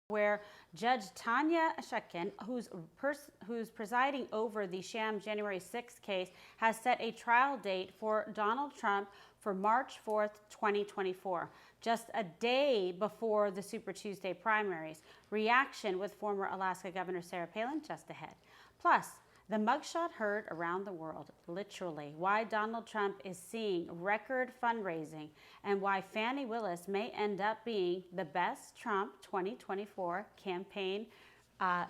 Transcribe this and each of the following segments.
where Judge Tanya Shekin, who's presiding over the sham January 6th case, has set a trial date for Donald Trump for March 4th, 2024, just a day before the Super Tuesday primaries. Reaction with former Alaska Governor Sarah Palin just ahead. Plus, the mugshot heard around the world, literally, why Donald Trump is seeing record fundraising and why Fani Willis may end up being the best Trump 2024 campaign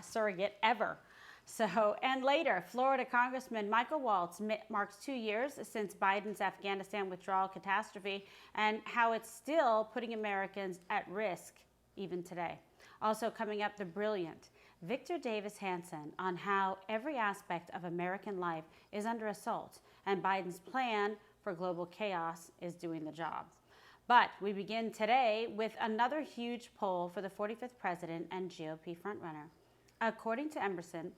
surrogate ever. So, and later, Florida Congressman Michael Waltz marks 2 years since Biden's Afghanistan withdrawal catastrophe and how it's still putting Americans at risk even today. Also coming up, the brilliant Victor Davis Hanson on how every aspect of American life is under assault and Biden's plan for global chaos is doing the job. But we begin today with another huge poll for the 45th president and GOP frontrunner. According to Emerson,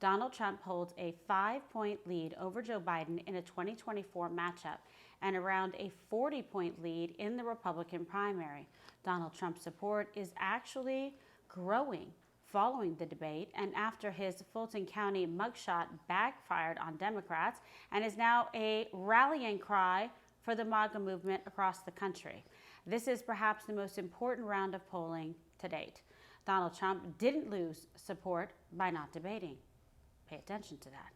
Donald Trump holds a 5-point lead over Joe Biden in a 2024 matchup and around a 40-point lead in the Republican primary. Donald Trump's support is actually growing following the debate and after his Fulton County mugshot backfired on Democrats and is now a rallying cry for the MAGA movement across the country. This is perhaps the most important round of polling to date. Donald Trump didn't lose support by not debating. Pay attention to that.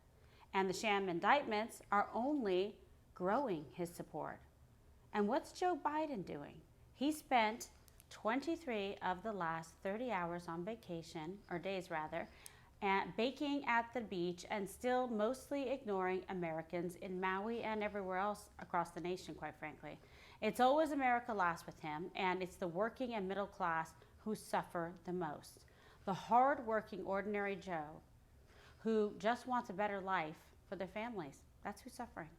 And the sham indictments are only growing his support. And what's Joe Biden doing? He spent 23 of the last 30 hours on vacation, or days rather, and baking at the beach and still mostly ignoring Americans in Maui and everywhere else across the nation, quite frankly. It's always America last with him, and it's the working and middle class who suffer the most. The hard-working, ordinary Joe who just wants a better life for their families. That's who's suffering.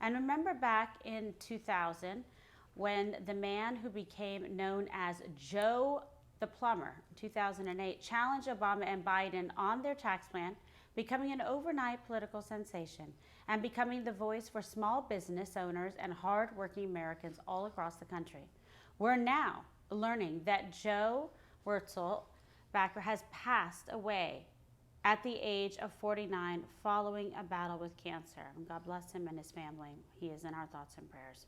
And remember back in 2000, when the man who became known as Joe the Plumber in 2008 challenged Obama and Biden on their tax plan, becoming an overnight political sensation and becoming the voice for small business owners and hard-working Americans all across the country. We're now learning that Joe Wurzelbacher has passed away at the age of 49 following a battle with cancer. And God bless him and his family. He is in our thoughts and prayers.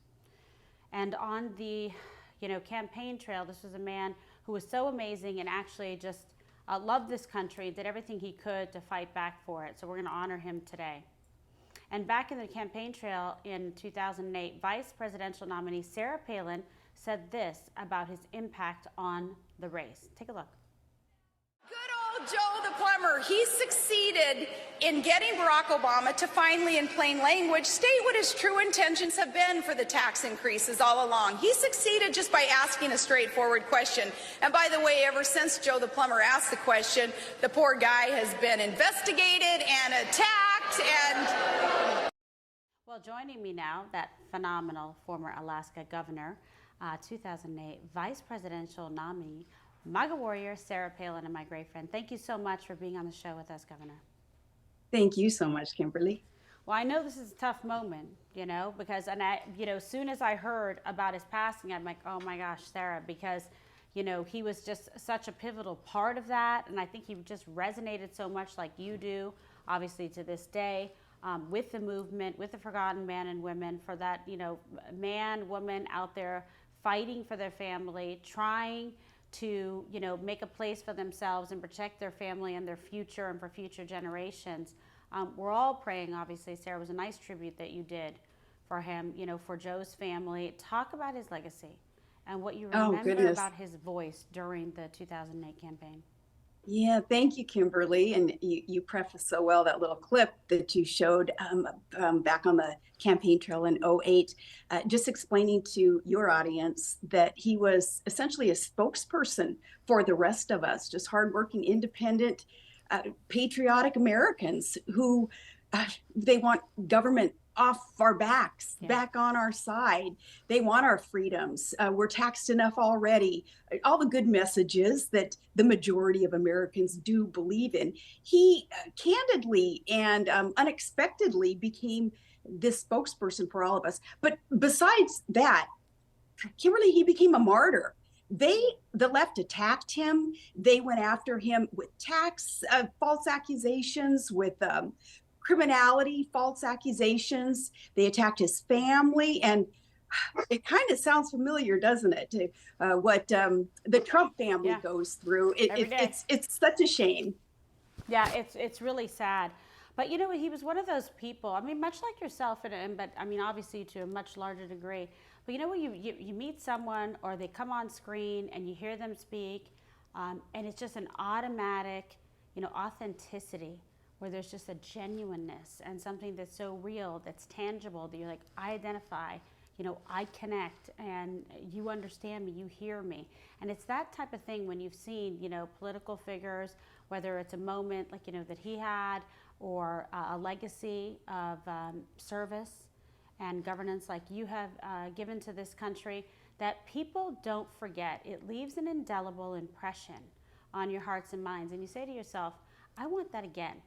And on the campaign trail, this was a man who was so amazing and actually just loved this country, did everything he could to fight back for it. So we're going to honor him today. And back in the campaign trail in 2008, vice presidential nominee Sarah Palin said this about his impact on the race. Take a look. Good old Joe the Plumber, he succeeded in getting Barack Obama to finally, in plain language, state what his true intentions have been for the tax increases all along. He succeeded just by asking a straightforward question. And by the way, ever since Joe the Plumber asked the question, the poor guy has been investigated and attacked and... Well, joining me now, that phenomenal former Alaska governor, 2008 vice presidential nominee, MAGA warrior Sarah Palin, and my great friend. Thank you so much for being on the show with us, Governor. Thank you so much, Kimberly. Well, I know this is a tough moment, because, as soon as I heard about his passing, I'm like, oh my gosh, Sarah, because, he was just such a pivotal part of that. And I think he just resonated so much like you do, obviously to this day, with the movement, with the forgotten men and women, for that, man, woman out there fighting for their family, trying to, make a place for themselves and protect their family and their future and for future generations. We're all praying, obviously. Sarah, was a nice tribute that you did for him, for Joe's family. Talk about his legacy and what you remember about his voice during the 2008 campaign. Yeah, thank you, Kimberly. And you prefaced so well that little clip that you showed back on the campaign trail in 2008, just explaining to your audience that he was essentially a spokesperson for the rest of us, just hardworking, independent, patriotic Americans who they want government off our backs, back on our side. They want our freedoms. We're taxed enough already. All the good messages that the majority of Americans do believe in. He candidly and unexpectedly became this spokesperson for all of us. But besides that, Kimberly, he became a martyr. the left attacked him. They went after him with false accusations, with criminality, false accusations. They attacked his family, and it kind of sounds familiar, doesn't it, to what the Trump family goes through. It's such a shame. Yeah, it's really sad. But you know, he was one of those people. I mean, much like yourself, but I mean, obviously to a much larger degree. But you know, when you meet someone or they come on screen and you hear them speak, and it's just an automatic, authenticity, where there's just a genuineness and something that's so real, that's tangible, that you're like, I identify, I connect, and you understand me, you hear me. And it's that type of thing when you've seen, political figures, whether it's a moment like, that he had, or a legacy of service and governance like you have given to this country, that people don't forget. It leaves an indelible impression on your hearts and minds. And you say to yourself, I want that again.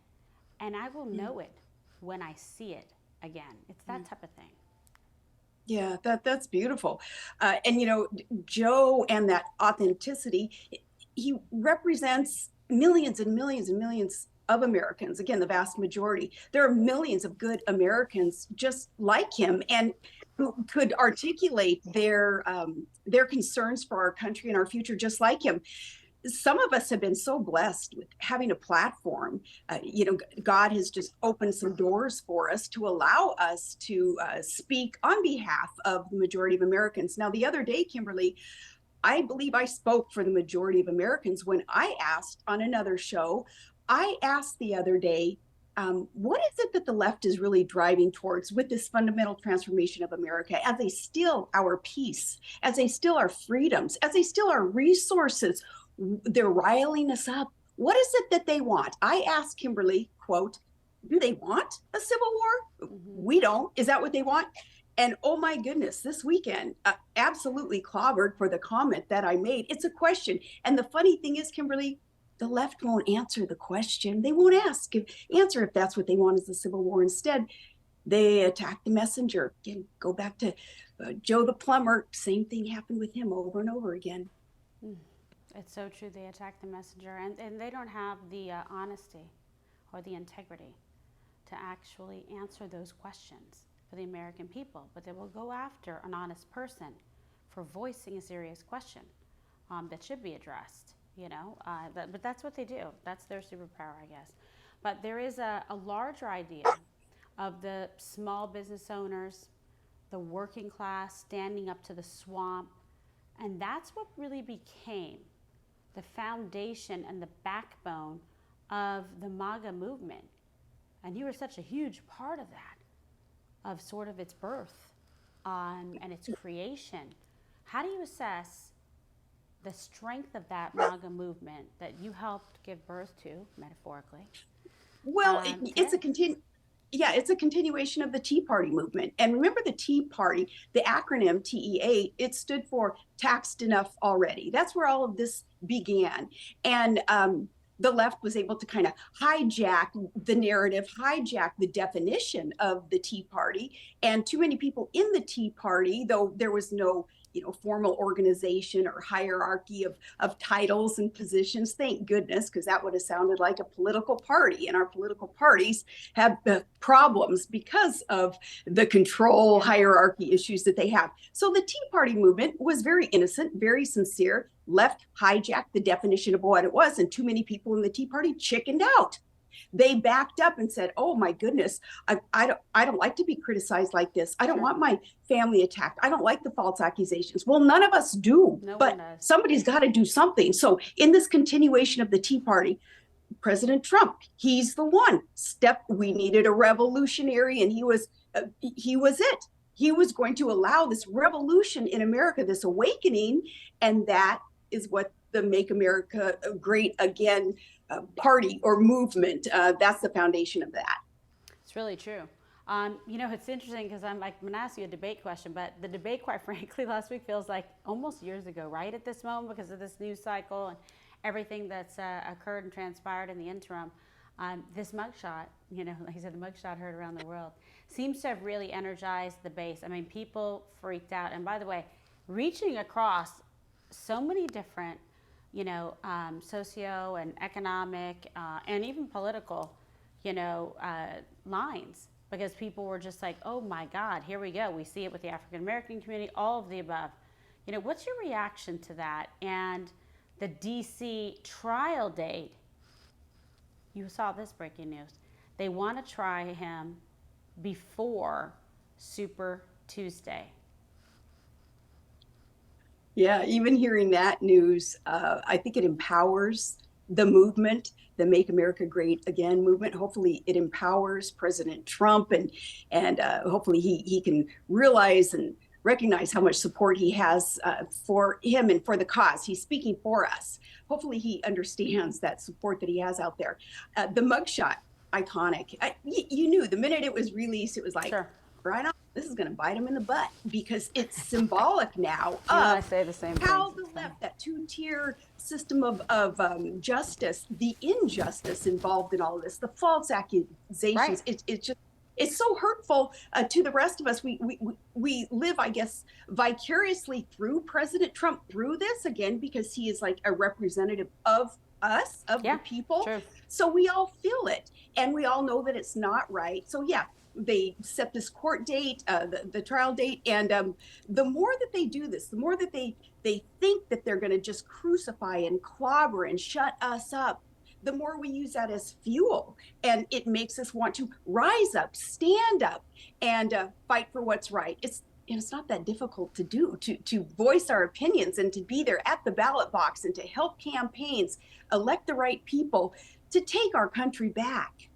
And I will know it when I see it again. It's that type of thing. Yeah, that's beautiful. And Joe and that authenticity, he represents millions and millions and millions of Americans. Again, the vast majority. There are millions of good Americans just like him, and who could articulate their concerns for our country and our future just like him. Some of us have been so blessed with having a platform. God has just opened some doors for us to allow us to speak on behalf of the majority of Americans. Now, the other day, Kimberly, I believe I spoke for the majority of Americans when I asked on another show. I asked the other day, what is it that the left is really driving towards with this fundamental transformation of America, as they steal our peace, as they steal our freedoms, as they steal our resources? They're riling us up. What is it that they want? I asked Kimberly, quote, do they want a civil war? We don't. Is that what they want? And oh my goodness, this weekend, absolutely clobbered for the comment that I made. It's a question. And the funny thing is, Kimberly, the left won't answer the question. They won't answer if that's what they want, is a civil war. Instead, they attack the messenger. Again, go back to Joe the plumber. Same thing happened with him over and over again. It's so true. They attack the messenger, and they don't have the honesty or the integrity to actually answer those questions for the American people. But they will go after an honest person for voicing a serious question that should be addressed. But that's what they do. That's their superpower, I guess. But there is a larger idea of the small business owners, the working class standing up to the swamp, and that's what really became the foundation and the backbone of the MAGA movement. And you were such a huge part of that, of sort of its birth and its creation. How do you assess the strength of that MAGA movement that you helped give birth to, metaphorically? Well, it's a continuation of the Tea Party movement. And remember, the Tea Party, the acronym TEA, it stood for taxed enough already. That's where all of this began. And the left was able to kind of hijack the narrative, hijack the definition of the Tea Party. And too many people in the Tea Party, though there was no formal organization or hierarchy of titles and positions. Thank goodness, because that would have sounded like a political party. And our political parties have problems because of the control hierarchy issues that they have. So the Tea Party movement was very innocent, very sincere. Left hijacked the definition of what it was. And too many people in the Tea Party chickened out. They backed up and said, oh my goodness, I don't like to be criticized like this. I don't want my family attacked. I don't like the false accusations. Well, none of us do, but somebody's got to do something. So in this continuation of the Tea Party, President Trump, he's the one. We needed a revolutionary, and he was it. He was going to allow this revolution in America, this awakening, and that is what the Make America Great Again party or movement, that's the foundation of that. It's really true. It's interesting because I'm going to ask you a debate question, but the debate, quite frankly, last week feels like almost years ago, right, at this moment, because of this news cycle and everything that's occurred and transpired in the interim. This mugshot, like I said, the mugshot heard around the world, seems to have really energized the base. I mean, people freaked out. And by the way, reaching across so many different, socio and economic and even political, lines, because people were just like, oh my God, here we go. We see it with the African American community, all of the above. What's your reaction to that? And the DC trial date, you saw this breaking news. They want to try him before Super Tuesday. Yeah, even hearing that news, I think it empowers the movement, the Make America Great Again movement. Hopefully it empowers President Trump, and hopefully he can realize and recognize how much support he has for him and for the cause. He's speaking for us. Hopefully he understands that support that he has out there. The mugshot, iconic. You knew the minute it was released, it was like, sure, right on, this is going to bite him in the butt, because it's symbolic now I of say the same how things. the left, that two-tier system of justice, the injustice involved in all of this, the false accusations, Right. It's so hurtful to the rest of us. We live, I guess, vicariously through President Trump through this, again, because he is like a representative of us, of the people. True. So we all feel it, and we all know that it's not right. So yeah, they set this court date, the trial date, and the more that they do this, the more that they think that they're going to just crucify and clobber and shut us up, the more we use that as fuel, and it makes us want to rise up, stand up, and fight for what's right. It's not that difficult to do, to voice our opinions and to be there at the ballot box and to help campaigns elect the right people to take our country back.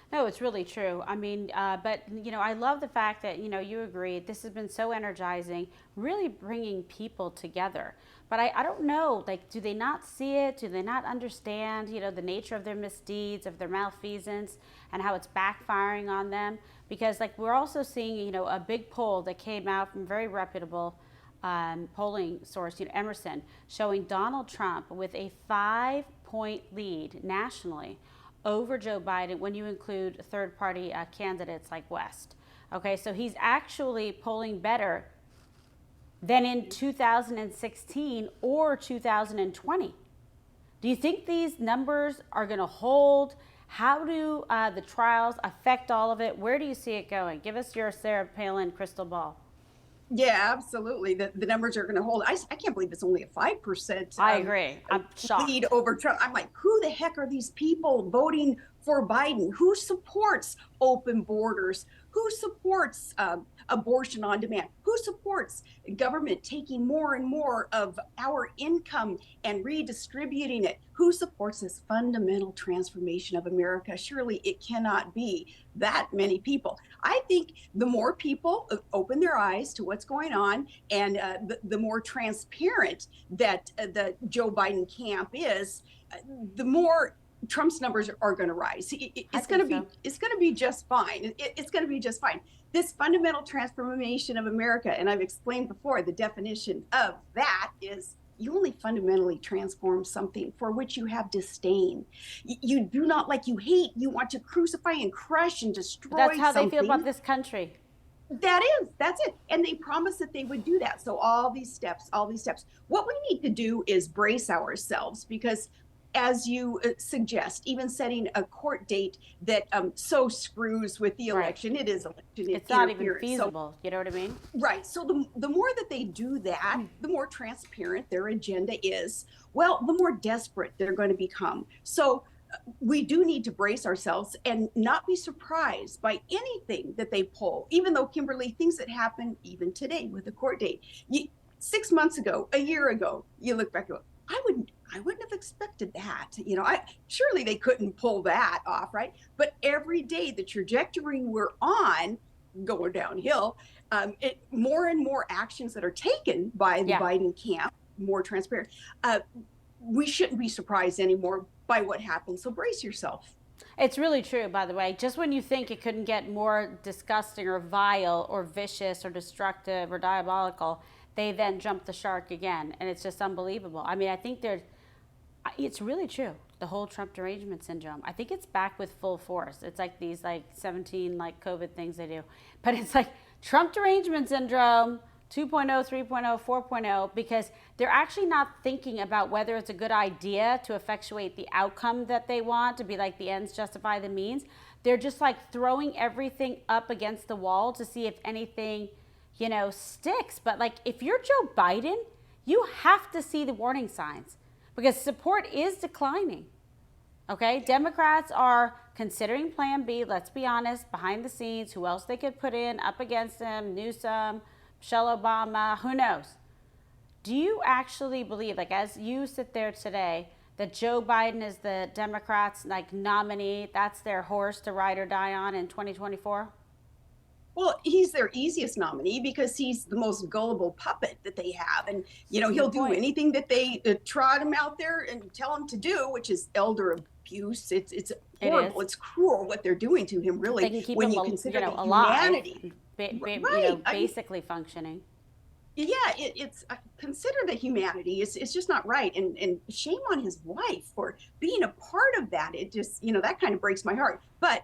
No, it's really true. I mean, but, I love the fact that, you agree. This has been so energizing, really bringing people together. But I don't know, like, do they not see it? Do they not understand, the nature of their misdeeds, of their malfeasance, and how it's backfiring on them? Because, like, we're also seeing, a big poll that came out from very reputable polling source, Emerson, showing Donald Trump with a 5-point lead nationally over Joe Biden when you include third-party candidates like West. Okay, so he's actually polling better than in 2016 or 2020. Do you think these numbers are going to hold? How do the trials affect all of it? Where do you see it going? Give us your Sarah Palin crystal ball. Yeah, absolutely. The numbers are going to hold. I can't believe it's only a 5%. I agree. I'm shocked. Lead over Trump. I'm like, who the heck are these people voting for Biden? Who supports open borders? Who supports abortion on demand? Who supports government taking more and more of our income and redistributing it? Who supports this fundamental transformation of America? Surely it cannot be that many people. I think the more people open their eyes to what's going on, and the more transparent that the Joe Biden camp is, the more Trump's numbers are going to rise. It's going to be just fine. It's going to be just fine. This fundamental transformation of America, and I've explained before, the definition of that is you only fundamentally transform something for which you have disdain. You do not like, you hate, you want to crucify and crush and destroy. That's how something. they feel about this country. That's it. And they promised that they would do that. So all these steps. What we need to do is brace ourselves, because as you suggest, even setting a court date that so screws with the election, right. It is election. It's not even feasible. So, you know what I mean? Right. So the more that they do that, the more transparent their agenda is, well, the more desperate they're going to become. So we do need to brace ourselves and not be surprised by anything that they pull, even though, Kimberly, things that happen even today with the court date. 6 months ago, a year ago, you look back and go, I wouldn't have expected that. Surely they couldn't pull that off, right? But every day, the trajectory we're on, going downhill, more and more actions that are taken by the Biden camp, more transparent. We shouldn't be surprised anymore by what happens. So brace yourself. It's really true, by the way. Just when you think it couldn't get more disgusting or vile or vicious or destructive or diabolical, they then jump the shark again. And it's just unbelievable. I mean, I think it's really true. The whole Trump derangement syndrome. I think it's back with full force. It's like these 17 COVID things they do. But it's like Trump derangement syndrome, 2.0, 3.0, 4.0, because they're actually not thinking about whether it's a good idea to effectuate the outcome that they want, to be like the ends justify the means. They're just like throwing everything up against the wall to see if anything, sticks. But like if you're Joe Biden, you have to see the warning signs because support is declining. Okay, Democrats are considering Plan B. Let's be honest, behind the scenes, who else they could put in up against him? Newsom, Michelle Obama, who knows? Do you actually believe, like as you sit there today, that Joe Biden is the Democrats' like nominee? That's their horse to ride or die on in 2024? Well, he's their easiest nominee because he's the most gullible puppet that they have. And, he'll do anything that they trot him out there and tell him to do, which is elder abuse. It's horrible. It's cruel what they're doing to him, really, they can keep when him you consider the alive, humanity. Right. Basically functioning. Yeah, it's consider the humanity. It's just not right, and shame on his wife for being a part of that. It just that kind of breaks my heart. But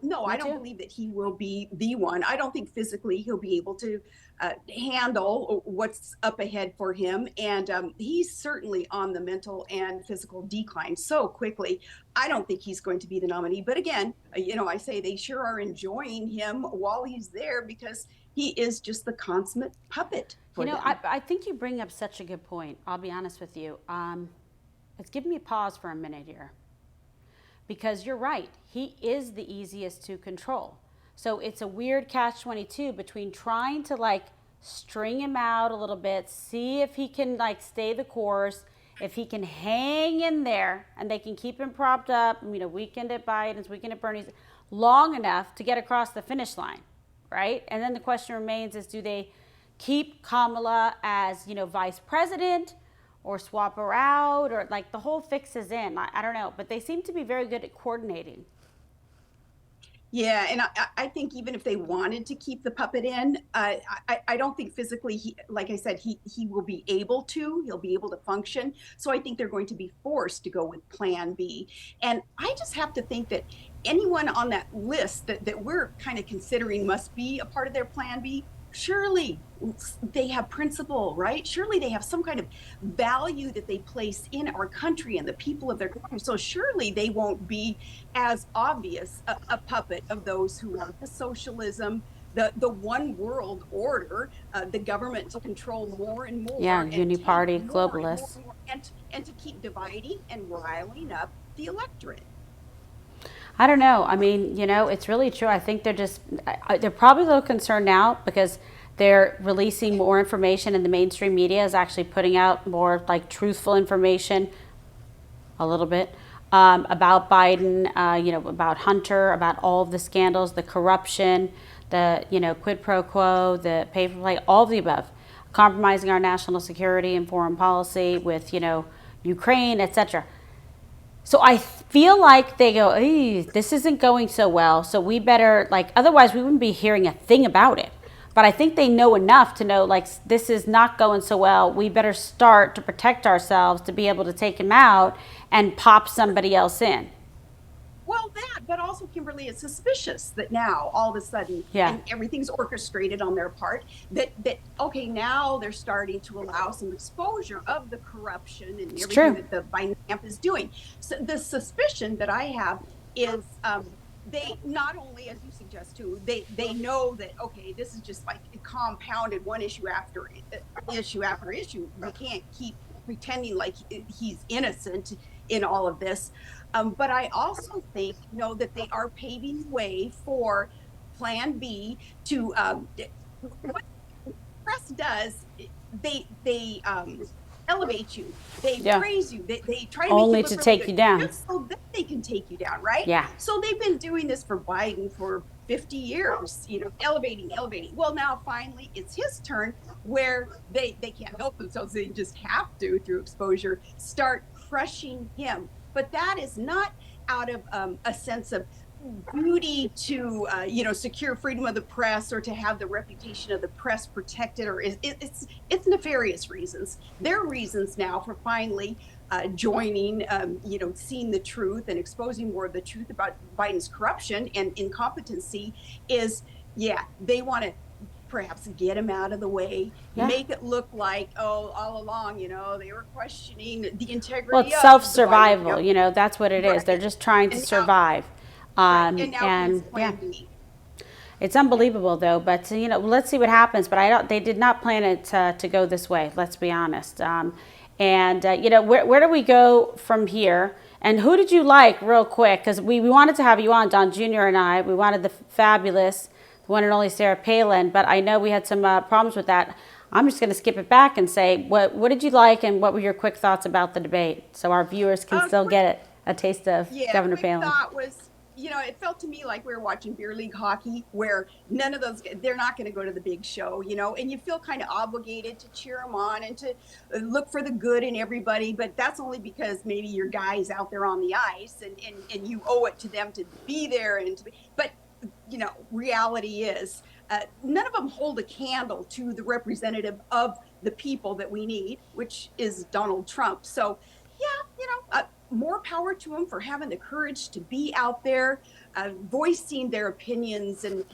no, I don't believe that he will be the one. I don't think physically he'll be able to handle what's up ahead for him, and he's certainly on the mental and physical decline so quickly. I don't think he's going to be the nominee. But again, I say they sure are enjoying him while he's there because he is just the consummate puppet. I think you bring up such a good point. I'll be honest with you. It's giving me a pause for a minute here. Because you're right. He is the easiest to control. So it's a weird catch-22 between trying to string him out a little bit, see if he can stay the course, if he can hang in there and they can keep him propped up, weekend at Biden's, weekend at Bernie's, long enough to get across the finish line, right? And then the question remains is, do they keep Kamala as, vice president or swap her out or the whole fix is in? I don't know, but they seem to be very good at coordinating. Yeah, and I think even if they wanted to keep the puppet in, I don't think physically, like I said, he will be able to. He'll be able to function. So I think they're going to be forced to go with Plan B. And I just have to think that anyone on that list that we're kind of considering must be a part of their Plan B, surely they have principle, right? Surely they have some kind of value that they place in our country and the people of their country. So surely they won't be as obvious a puppet of those who want the socialism, the one world order, the government to control more and more. Yeah, and uni-party globalists. And to keep dividing and riling up the electorate. I don't know. I mean, it's really true. I think they're probably a little concerned now because they're releasing more information and the mainstream media is actually putting out more truthful information a little bit about Biden, about Hunter, about all of the scandals, the corruption, the, quid pro quo, the pay for play, all of the above, compromising our national security and foreign policy with, Ukraine, etc. So I feel like they go, this isn't going so well, so we better, otherwise we wouldn't be hearing a thing about it. But I think they know enough to know, this is not going so well. We better start to protect ourselves to be able to take him out and pop somebody else in. Well, but also, Kimberly, it's suspicious that now all of a sudden, and everything's orchestrated on their part, that okay, now they're starting to allow some exposure of the corruption and everything that the Biden camp is doing. So the suspicion that I have is they not only, as you suggest too, they know that, okay, this is just compounded one issue after issue. We can't keep pretending like he's innocent in all of this. But I also think, that they are paving the way for Plan B to, what the press does, they elevate you, they praise you, they try to only make to take you down, so that they can take you down, right? Yeah. So they've been doing this for Biden for 50 years, elevating. Well, now finally it's his turn where they can't help themselves. They just have to, through exposure, start crushing him. But that is not out of a sense of duty to, secure freedom of the press or to have the reputation of the press protected, or it's nefarious reasons. There are reasons now for finally joining, seeing the truth and exposing more of the truth about Biden's corruption and incompetency is, they want to perhaps get him out of the way, Yeah. make it look like, oh, all along, they were questioning the integrity Well, it's of the Biden self-survival, government. that's what it is. They're just trying to And survive. and now he's Yeah. plan B. It's unbelievable, though. But let's see what happens. But they did not plan it to go this way. Let's be honest. Where do we go from here? And who did you like, real quick? Because we wanted to have you on, Don Jr. and I. We wanted the fabulous, the one and only Sarah Palin. But I know we had some problems with that. I'm just going to skip it back and say, what did you like, and what were your quick thoughts about the debate, so our viewers can still get a taste of Governor Palin? Thought was, it felt to me like we were watching beer league hockey, where none of those, they're not going to go to the big show, and you feel kind of obligated to cheer them on and to look for the good in everybody. But that's only because maybe your guy's out there on the ice, and you owe it to them to be there but reality is, none of them hold a candle to the representative of the people that we need, which is Donald Trump. So, more power to them for having the courage to be out there, voicing their opinions and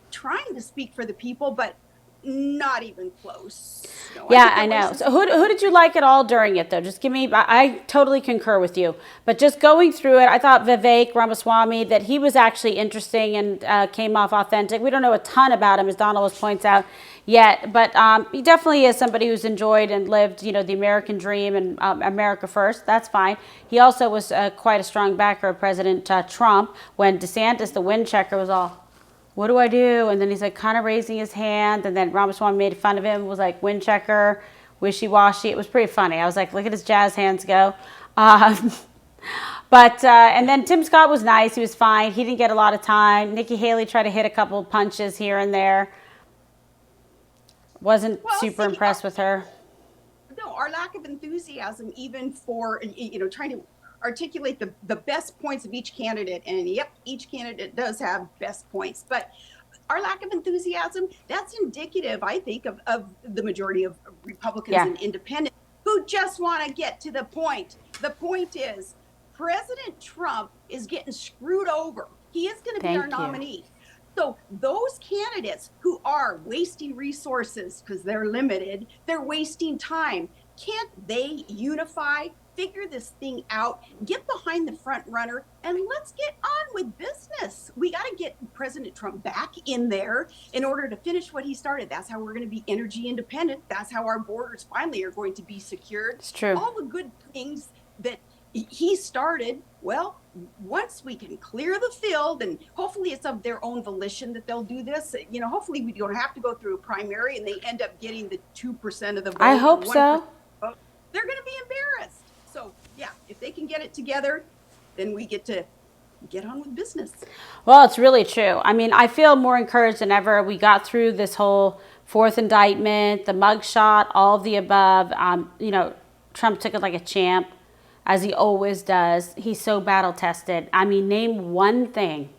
trying to speak for the people, but not even close. I know. So who did you like at all during it, though? Just give me, I totally concur with you. But just going through it, I thought Vivek Ramaswamy, that he was actually interesting and came off authentic. We don't know a ton about him, as Donald always points out, yet. But he definitely is somebody who's enjoyed and lived, the American dream and America first. That's fine. He also was quite a strong backer of President Trump when DeSantis, the wind checker, was all, what do I do? And then he's like kind of raising his hand. And then Ramaswamy made fun of him, was like, wind checker, wishy-washy. It was pretty funny. I was like, look at his jazz hands go. And then Tim Scott was nice. He was fine. He didn't get a lot of time. Nikki Haley tried to hit a couple punches here and there. Wasn't super impressed with her. No, our lack of enthusiasm, even for, trying to articulate the best points of each candidate. And yep, each candidate does have best points, but our lack of enthusiasm, that's indicative, I think, of the majority of Republicans and independents who just want to get to the point. The point is, President Trump is getting screwed over. He is going to be our nominee. So those candidates who are wasting resources because they're limited, they're wasting time. Can't they unify, figure this thing out, get behind the front runner, and let's get on with business? We got to get President Trump back in there in order to finish what he started. That's how we're going to be energy independent. That's how our borders finally are going to be secured. It's true. All the good things that he started, well, once we can clear the field, and hopefully it's of their own volition that they'll do this. Hopefully we don't have to go through a primary and they end up getting the 2% of the vote. I hope so. Vote. They're going to be embarrassed. So, yeah, if they can get it together, then we get to get on with business. Well, it's really true. I mean, I feel more encouraged than ever. We got through this whole fourth indictment, the mugshot, all of the above. Trump took it like a champ, as he always does. He's so battle tested. I mean, name one thing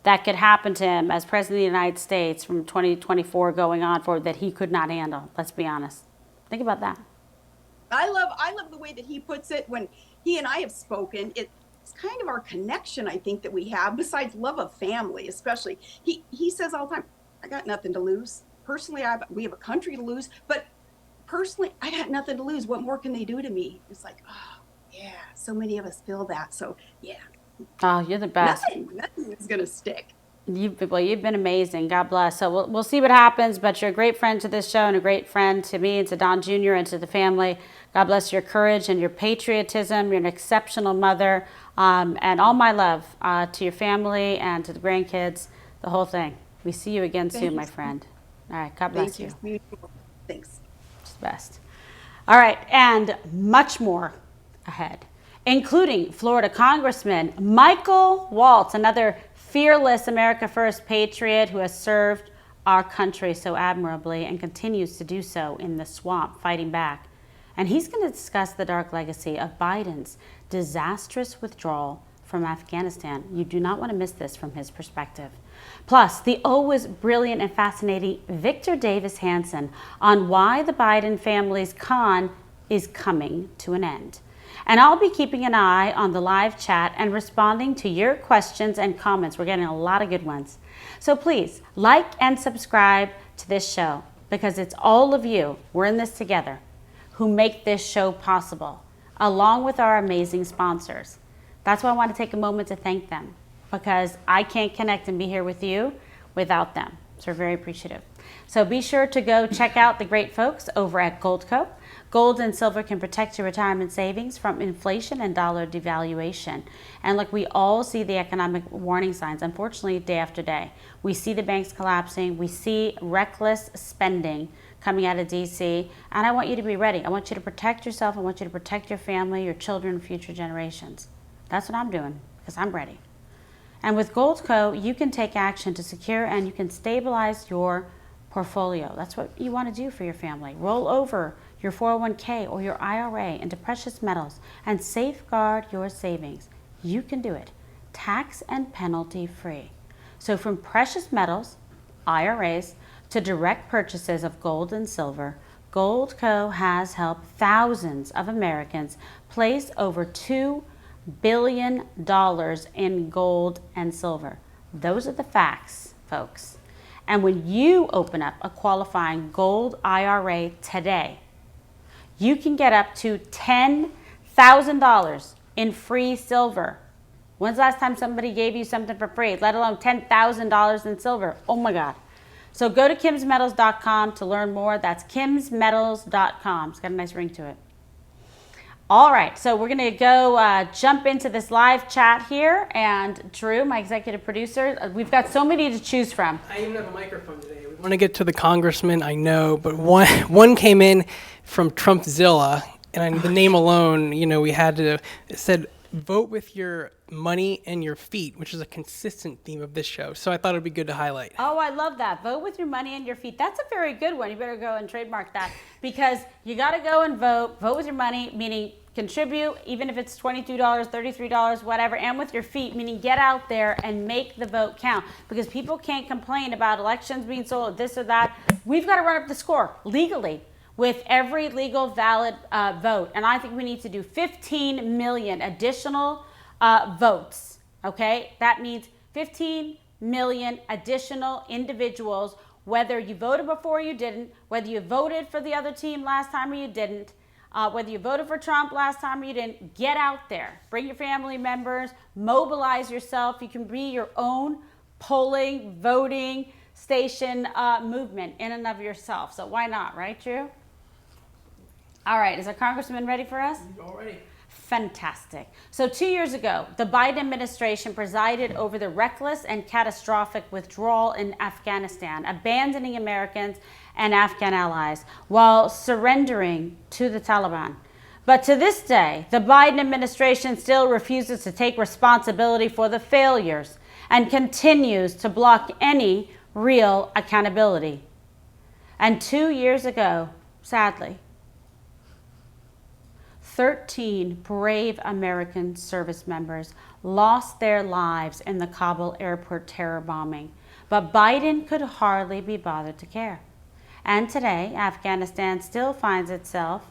that could happen to him as president of the United States from 2024 going on forward that he could not handle. Let's be honest. Think about that. I love the way that he puts it when he and I have spoken. It's kind of our connection, I think, that we have, besides love of family, especially. He says all the time, I got nothing to lose. Personally, we have a country to lose, but personally, I got nothing to lose. What more can they do to me? It's like, oh, yeah, so many of us feel that. So, yeah. Oh, you're the best. Nothing is going to stick. You've been amazing. God bless. So we'll see what happens, but you're a great friend to this show and a great friend to me and to Don Jr. and to the family. God bless your courage and your patriotism. You're an exceptional mother, and all my love to your family and to the grandkids, the whole thing. We see you again soon, my friend. All right. God bless you. Thanks. It's the best. All right. And much more ahead, including Florida Congressman Michael Waltz, another fearless America First patriot who has served our country so admirably and continues to do so in the swamp, fighting back. And he's going to discuss the dark legacy of Biden's disastrous withdrawal from Afghanistan. You do not want to miss this from his perspective. Plus, the always brilliant and fascinating Victor Davis Hanson on why the Biden family's con is coming to an end. And I'll be keeping an eye on the live chat and responding to your questions and comments. We're getting a lot of good ones. So please like and subscribe to this show because it's all of you, we're in this together, who make this show possible, along with our amazing sponsors. That's why I want to take a moment to thank them, because I can't connect and be here with you without them. So we're very appreciative. So be sure to go check out the great folks over at Goldco. Gold and silver can protect your retirement savings from inflation and dollar devaluation. And look, we all see the economic warning signs, unfortunately, day after day. We see the banks collapsing. We see reckless spending coming out of DC. And I want you to be ready. I want you to protect yourself. I want you to protect your family, your children, future generations. That's what I'm doing, because I'm ready. And with Goldco, you can take action to secure and you can stabilize your portfolio. That's what you want to do for your family. Roll over your 401k or your IRA into precious metals and safeguard your savings. You can do it tax and penalty free. So from precious metals, IRAs, to direct purchases of gold and silver, Goldco has helped thousands of Americans place over $2 billion in gold and silver. Those are the facts, folks. And when you open up a qualifying gold IRA today, you can get up to $10,000 in free silver. When's the last time somebody gave you something for free, let alone $10,000 in silver? Oh my God. So go to kimsmetals.com to learn more. That's kimsmetals.com. It's got a nice ring to it. All right, so we're going to go jump into this live chat here. And Drew, my executive producer, we've got so many to choose from. I even have a microphone today. We want to get to the congressman, I know, but one came in from Trumpzilla, and the name alone, you know, we had to, it said, vote with your money and your feet, which is a consistent theme of this show. So I thought it'd be good to highlight. Oh, I love that. Vote with your money and your feet. That's a very good one. You better go and trademark that, because you got to go and vote. Vote with your money, meaning contribute, even if it's $22, $33, whatever, and with your feet, meaning get out there and make the vote count, because people can't complain about elections being sold, this or that. We've got to run up the score legally with every legal valid vote. And I think we need to do 15 million additional votes, okay? That means 15 million additional individuals, whether you voted before you didn't, whether you voted for the other team last time or you didn't, whether you voted for Trump last time or you didn't, get out there. Bring your family members, mobilize yourself. You can be your own polling, voting station movement in and of yourself. So why not, right, Drew? All right, is our congressman ready for us? All ready. Fantastic. So 2 years ago, the Biden administration presided over the reckless and catastrophic withdrawal in Afghanistan, abandoning Americans and Afghan allies while surrendering to the Taliban. But to this day, the Biden administration still refuses to take responsibility for the failures and continues to block any real accountability. And 2 years ago, sadly, 13 brave American service members lost their lives in the Kabul airport terror bombing, but Biden could hardly be bothered to care. And today, Afghanistan still finds itself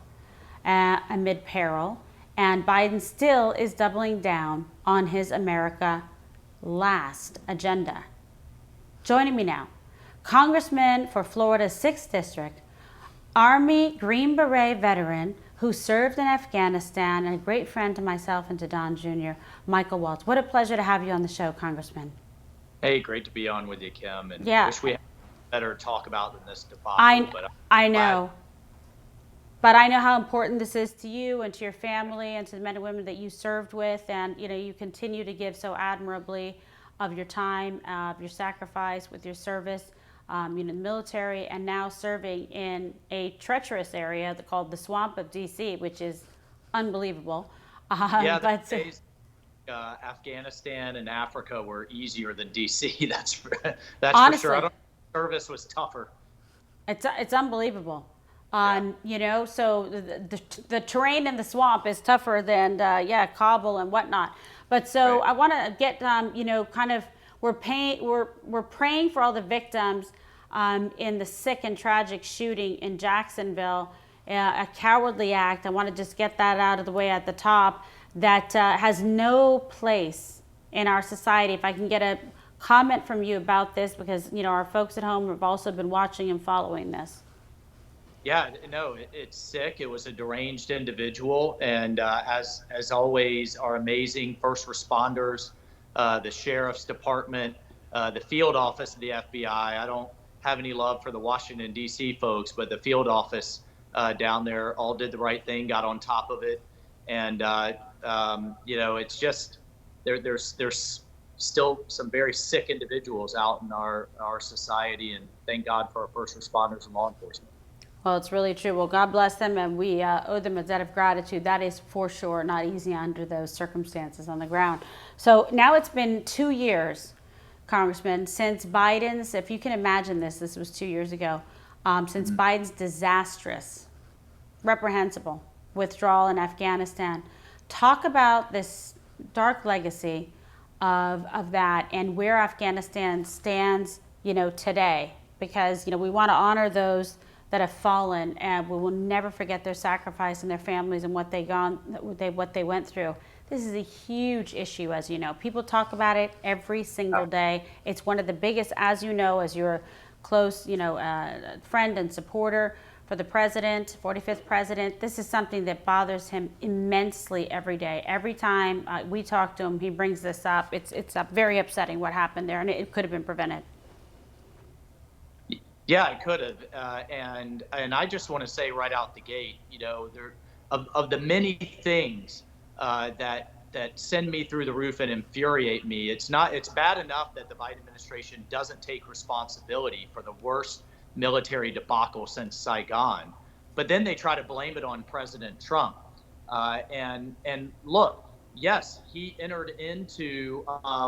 amid peril, and Biden still is doubling down on his America last agenda. Joining me now, Congressman for Florida's 6th District, Army Green Beret veteran who served in Afghanistan, and a great friend to myself and to Don Jr., Michael Waltz. What a pleasure to have you on the show, Congressman. Hey, great to be on with you, Kim. And yeah. Wish we had better talk about than this debacle. I know. But I know how important this is to you and to your family and to the men and women that you served with. And, you know, you continue to give so admirably of your time, of your sacrifice with your service, in the military, and now serving in a treacherous area called the swamp of DC, which is unbelievable. Afghanistan and Africa were easier than DC. That's honestly, for sure. I don't think service was tougher. It's unbelievable. You know, so the terrain in the swamp is tougher than Kabul and whatnot. But so right. I want to get kind of we're praying for all the victims in the sick and tragic shooting in Jacksonville, a cowardly act. I want to just get that out of the way at the top. That has no place in our society. If I can get a comment from you about this, because our folks at home have also been watching and following this. Yeah, no, it's sick. It was a deranged individual, and as always, our amazing first responders, the sheriff's department, the field office of the FBI. I don't have any love for the Washington D.C. folks, but the field office down there all did the right thing, got on top of it, and it's just there's still some very sick individuals out in our society, and thank God for our first responders and law enforcement. Well, it's really true. Well, God bless them, and we owe them a debt of gratitude. That is for sure not easy under those circumstances on the ground. So now it's been 2 years, Congressman, since Biden's, if you can imagine this was 2 years ago, since Biden's disastrous, reprehensible withdrawal in Afghanistan. Talk about this dark legacy of that and where Afghanistan stands, today, because, we want to honor those that have fallen, and we will never forget their sacrifice and their families and what they went through. This is a huge issue, as you know. People talk about it every single day. It's one of the biggest, as you know, as your close, friend and supporter for the president, 45th president. This is something that bothers him immensely every day. Every time we talk to him, he brings this up. It's very upsetting what happened there, and it could have been prevented. Yeah, it could have, and I just want to say right out the gate, of the many things that send me through the roof and infuriate me. It's bad enough that the Biden administration doesn't take responsibility for the worst military debacle since Saigon, but then they try to blame it on President Trump. And look, yes, he entered into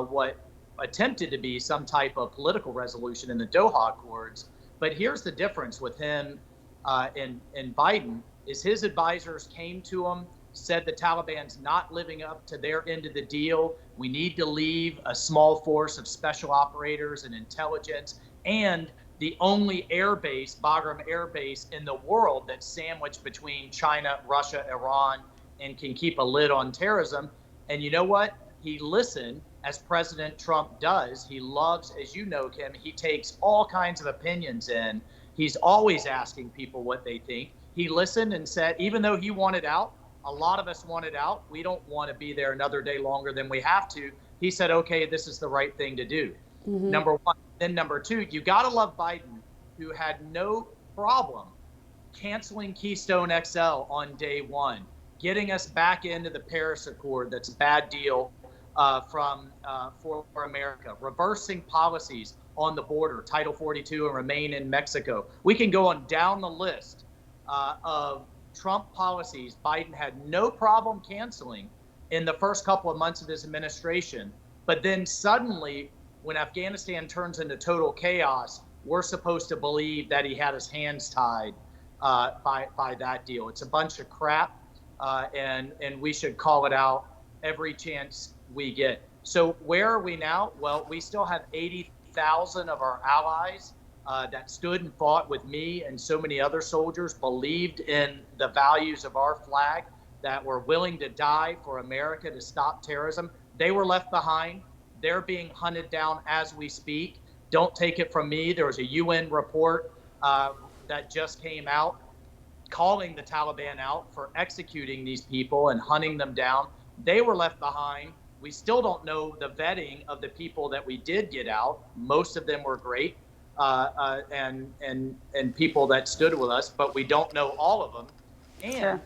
what attempted to be some type of political resolution in the Doha Accords. But here's the difference with him and Biden is his advisors came to him, said the Taliban's not living up to their end of the deal. We need to leave a small force of special operators and intelligence, and the only air base, Bagram Air Base in the world that's sandwiched between China, Russia, Iran, and can keep a lid on terrorism. And you know what? He listened, as President Trump does. He loves, as you know, Kim, he takes all kinds of opinions in. He's always asking people what they think. He listened and said, even though he wanted out, a lot of us wanted out. We don't want to be there another day longer than we have to. He said, okay, this is the right thing to do. Mm-hmm. Number one. Then number two, you got to love Biden, who had no problem canceling Keystone XL on day one, getting us back into the Paris Accord. That's a bad deal for America, reversing policies on the border, Title 42, and remain in Mexico. We can go on down the list of Trump policies Biden had no problem canceling in the first couple of months of his administration. But then suddenly, when Afghanistan turns into total chaos, we're supposed to believe that he had his hands tied by that deal. It's a bunch of crap, and we should call it out every chance we get. So where are we now? Well, we still have 80,000 of our allies that stood and fought with me and so many other soldiers, believed in the values of our flag, that were willing to die for America to stop terrorism. They were left behind. They're being hunted down as we speak. Don't take it from me. There was a UN report that just came out calling the Taliban out for executing these people and hunting them down. They were left behind. We still don't know the vetting of the people that we did get out. Most of them were great and people that stood with us, but we don't know all of them. And sure.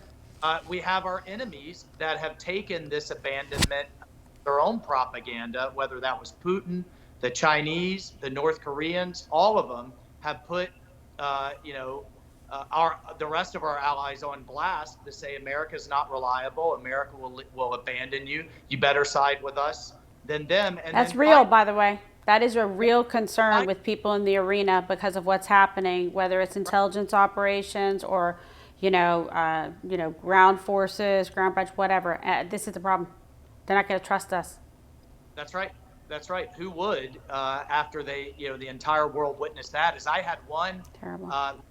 We have our enemies that have taken this abandonment, their own propaganda, whether that was Putin, the Chinese, the North Koreans, all of them have put, the rest of our allies on blast to say America's not reliable. America will abandon you. You better side with us than them. And that's real, by the way. That is a real concern with people in the arena because of what's happening, whether it's intelligence operations or, ground forces, ground branch, whatever. This is the problem. They're not going to trust us. That's right. That's right. Who would, after the entire world witnessed that? Is I had one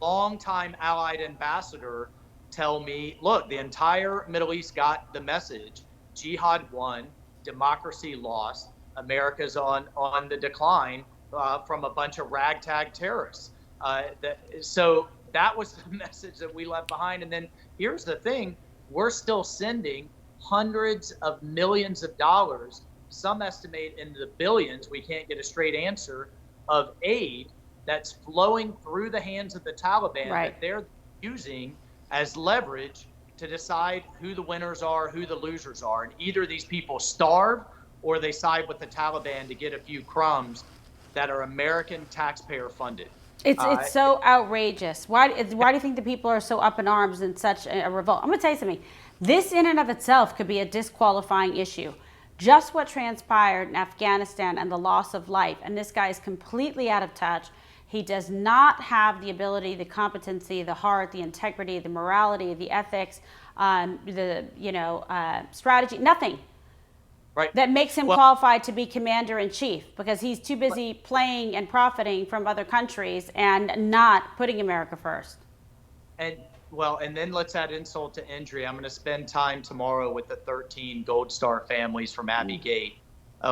longtime allied ambassador tell me, look, the entire Middle East got the message. Jihad won, democracy lost. America's on the decline from a bunch of ragtag terrorists. So that was the message that we left behind. And then here's the thing, we're still sending hundreds of millions of dollars, some estimate into the billions, we can't get a straight answer, of aid that's flowing through the hands of the Taliban that they're using as leverage to decide who the winners are, who the losers are. And either these people starve or they side with the Taliban to get a few crumbs that are American taxpayer funded. It's so outrageous. Why do you think the people are so up in arms in such a revolt? I'm going to tell you something. This in and of itself could be a disqualifying issue. Just what transpired in Afghanistan and the loss of life. And this guy is completely out of touch. He does not have the ability, the competency, the heart, the integrity, the morality, the ethics, strategy, nothing. Right. That makes him qualified to be commander-in-chief, because he's too busy playing and profiting from other countries and not putting America first. And then let's add insult to injury. I'm going to spend time tomorrow with the 13 Gold Star families from Abbey Gate,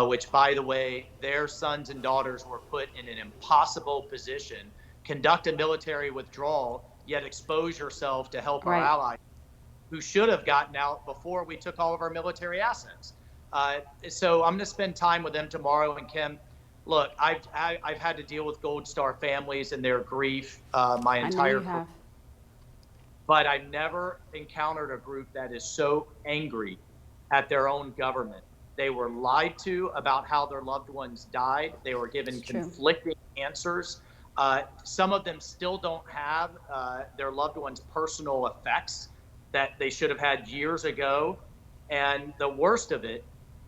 which, by the way, their sons and daughters were put in an impossible position. Conduct a military withdrawal, yet expose yourself to help our allies who should have gotten out before we took all of our military assets. So I'm going to spend time with them tomorrow. And Kim, look, I've had to deal with Gold Star families and their grief my entire career. But I've never encountered a group that is so angry at their own government. They were lied to about how their loved ones died. They were given conflicting answers. Some of them still don't have their loved ones' personal effects that they should have had years ago. And the worst of it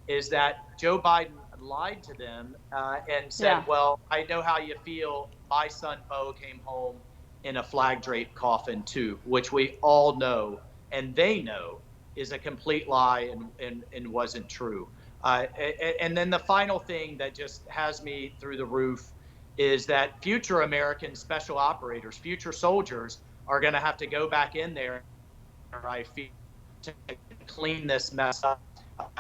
is that Joe Biden lied to them and said, well, I know how you feel. My son Bo came home in a flag draped coffin too, which we all know, and they know, is a complete lie and wasn't true. And then the final thing that just has me through the roof is that future American special operators, future soldiers, are going to have to go back in there, I feel, to clean this mess up.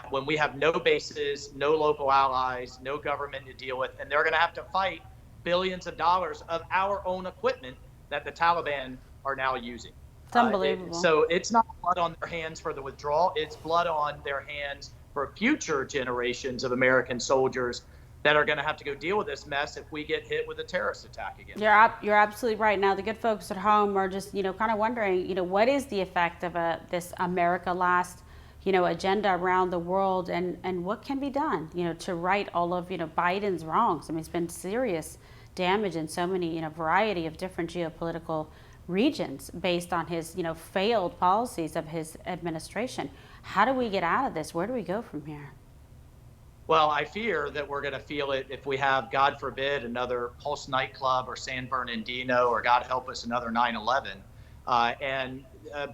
When we have no bases, no local allies, no government to deal with, and they're going to have to fight billions of dollars of our own equipment that the Taliban are now using. It's unbelievable. So it's not blood on their hands for the withdrawal. It's blood on their hands for future generations of American soldiers that are going to have to go deal with this mess if we get hit with a terrorist attack again. You're absolutely right. Now, the good folks at home are just, kind of wondering, what is the effect of this America Last, agenda around the world, and what can be done, to right all of, Biden's wrongs. I mean, it's been serious damage in so many, variety of different geopolitical regions based on his, failed policies of his administration. How do we get out of this? Where do we go from here? Well, I fear that we're going to feel it if we have, God forbid, another Pulse nightclub or San Bernardino, or God help us, another 9/11. And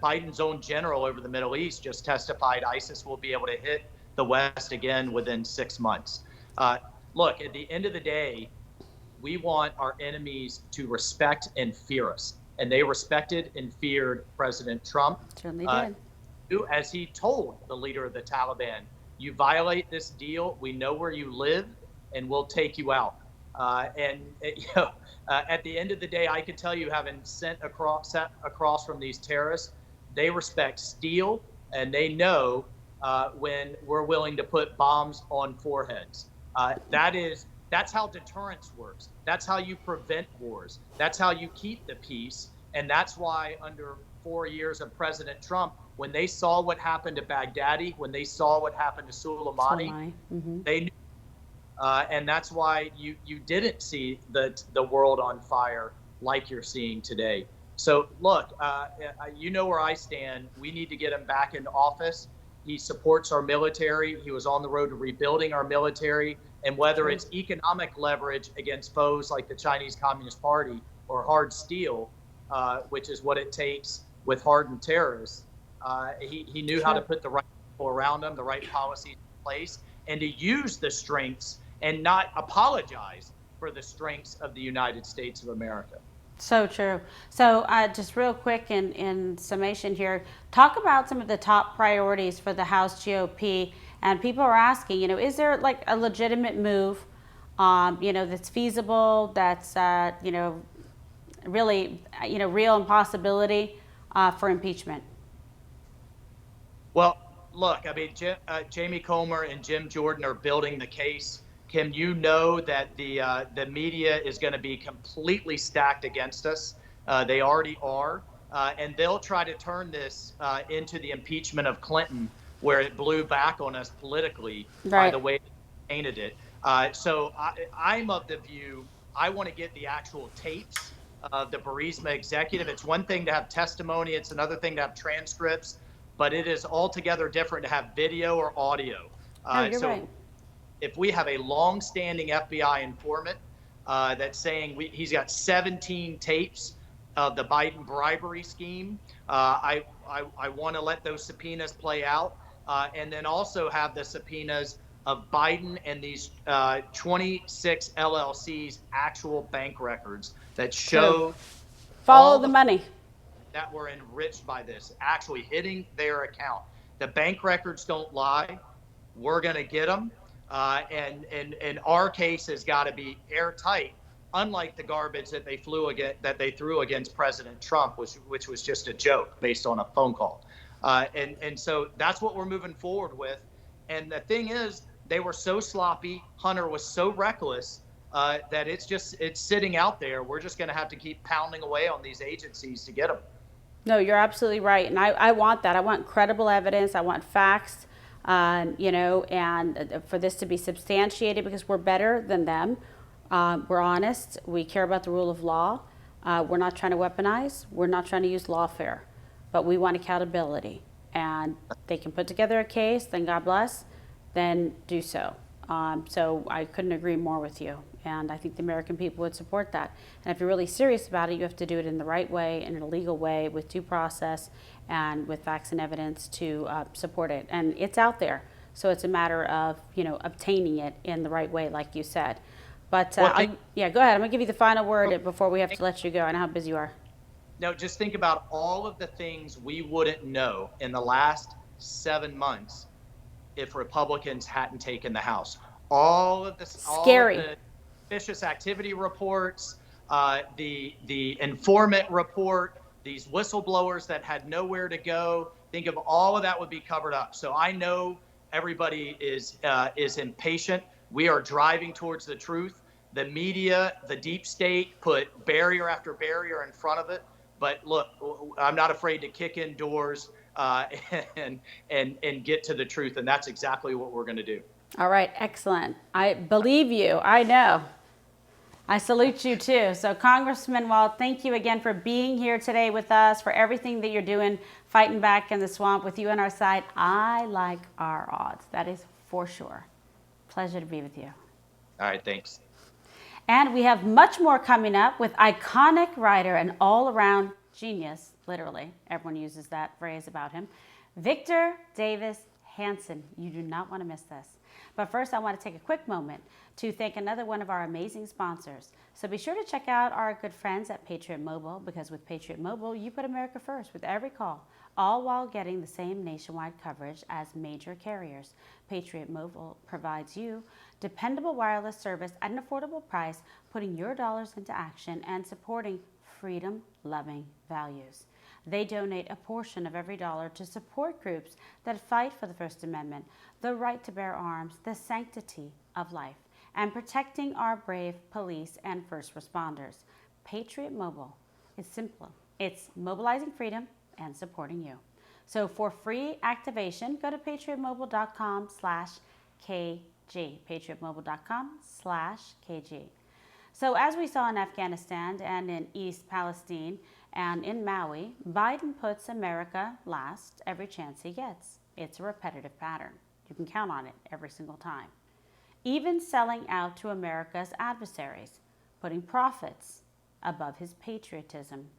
Biden's own general over the Middle East just testified ISIS will be able to hit the West again within 6 months. Look, at the end of the day, we want our enemies to respect and fear us. And they respected and feared President Trump. Certainly did. Who, as he told the leader of the Taliban, you violate this deal, we know where you live, and we'll take you out. At the end of the day, I can tell you, having sat across from these terrorists, they respect steel, and they know when we're willing to put bombs on foreheads. That's how deterrence works. That's how you prevent wars. That's how you keep the peace. And that's why under 4 years of President Trump, when they saw what happened to Baghdadi, when they saw what happened to Soleimani, they knew. And that's why you didn't see the world on fire like you're seeing today. So look, you know where I stand. We need to get him back into office. He supports our military. He was on the road to rebuilding our military. And whether it's economic leverage against foes like the Chinese Communist Party or hard steel, which is what it takes with hardened terrorists, he knew how to put the right people around him, the right policies in place, and to use the strengths and not apologize for the strengths of the United States of America. So true. So just real quick in summation here, talk about some of the top priorities for the House GOP And people are asking, is there like a legitimate move, that's feasible, that's, really, real impossibility for impeachment? Well, look, I mean, Jamie Comer and Jim Jordan are building the case. Kim, you know that the media is going to be completely stacked against us. They already are. And they'll try to turn this into the impeachment of Clinton, where it blew back on us politically by Right. the way they painted it. So I'm of the view I want to get the actual tapes of the Burisma executive. It's one thing to have testimony, it's another thing to have transcripts, but it is altogether different to have video or audio. No, you're So right. if we have a long-standing FBI informant that's saying he's got 17 tapes of the Biden bribery scheme, I want to let those subpoenas play out, and then also have the subpoenas of Biden and these 26 LLCs' actual bank records that show Follow all the money. that were enriched by this actually hitting their account. The bank records don't lie. We're going to get them. And our case has got to be airtight, unlike the garbage that they threw against President Trump, which was just a joke based on a phone call. And so that's what we're moving forward with. And the thing is, they were so sloppy. Hunter was so reckless that it's sitting out there. We're just going to have to keep pounding away on these agencies to get them. No, you're absolutely right. And I want that. I want credible evidence. I want facts, and for this to be substantiated, because we're better than them. We're honest. We care about the rule of law. We're not trying to weaponize. We're not trying to use lawfare, but we want accountability. And they can put together a case, then God bless, then do so. So I couldn't agree more with you. And I think the American people would support that. And if you're really serious about it, you have to do it in the right way, in a legal way, with due process, and with facts and evidence to support it. And it's out there. So it's a matter of, obtaining it in the right way, like you said. But Well, go ahead. I'm going to give you the final word before we have to let you go. I know how busy you are. No, just think about all of the things we wouldn't know in the last 7 months if Republicans hadn't taken the House. All of the suspicious activity reports, the informant report, these whistleblowers that had nowhere to go. Think of all of that would be covered up. So I know everybody is impatient. We are driving towards the truth. The media, the deep state, put barrier after barrier in front of it. But look, I'm not afraid to kick in doors and get to the truth, and that's exactly what we're going to do. All right, excellent. I believe you. I know. I salute you too. So Congressman Walt, thank you again for being here today with us, for everything that you're doing, fighting back in the swamp with you on our side. I like our odds. That is for sure. Pleasure to be with you. All right, thanks. And we have much more coming up with iconic writer and all-around genius, literally. Everyone uses that phrase about him. Victor Davis Hanson. You do not want to miss this. But first, I want to take a quick moment to thank another one of our amazing sponsors. So be sure to check out our good friends at Patriot Mobile, because with Patriot Mobile, you put America first with every call, all while getting the same nationwide coverage as major carriers. Patriot Mobile provides you dependable wireless service at an affordable price, putting your dollars into action and supporting freedom-loving values. They donate a portion of every dollar to support groups that fight for the First Amendment, the right to bear arms, the sanctity of life, and protecting our brave police and first responders. Patriot Mobile is simple. It's mobilizing freedom and supporting you. So for free activation, go to patriotmobile.com/KG. patriotmobile.com/KG. So as we saw in Afghanistan and in East Palestine and in Maui, Biden puts America last every chance he gets. It's a repetitive pattern. You can count on it every single time. Even selling out to America's adversaries, putting profits above his patriotism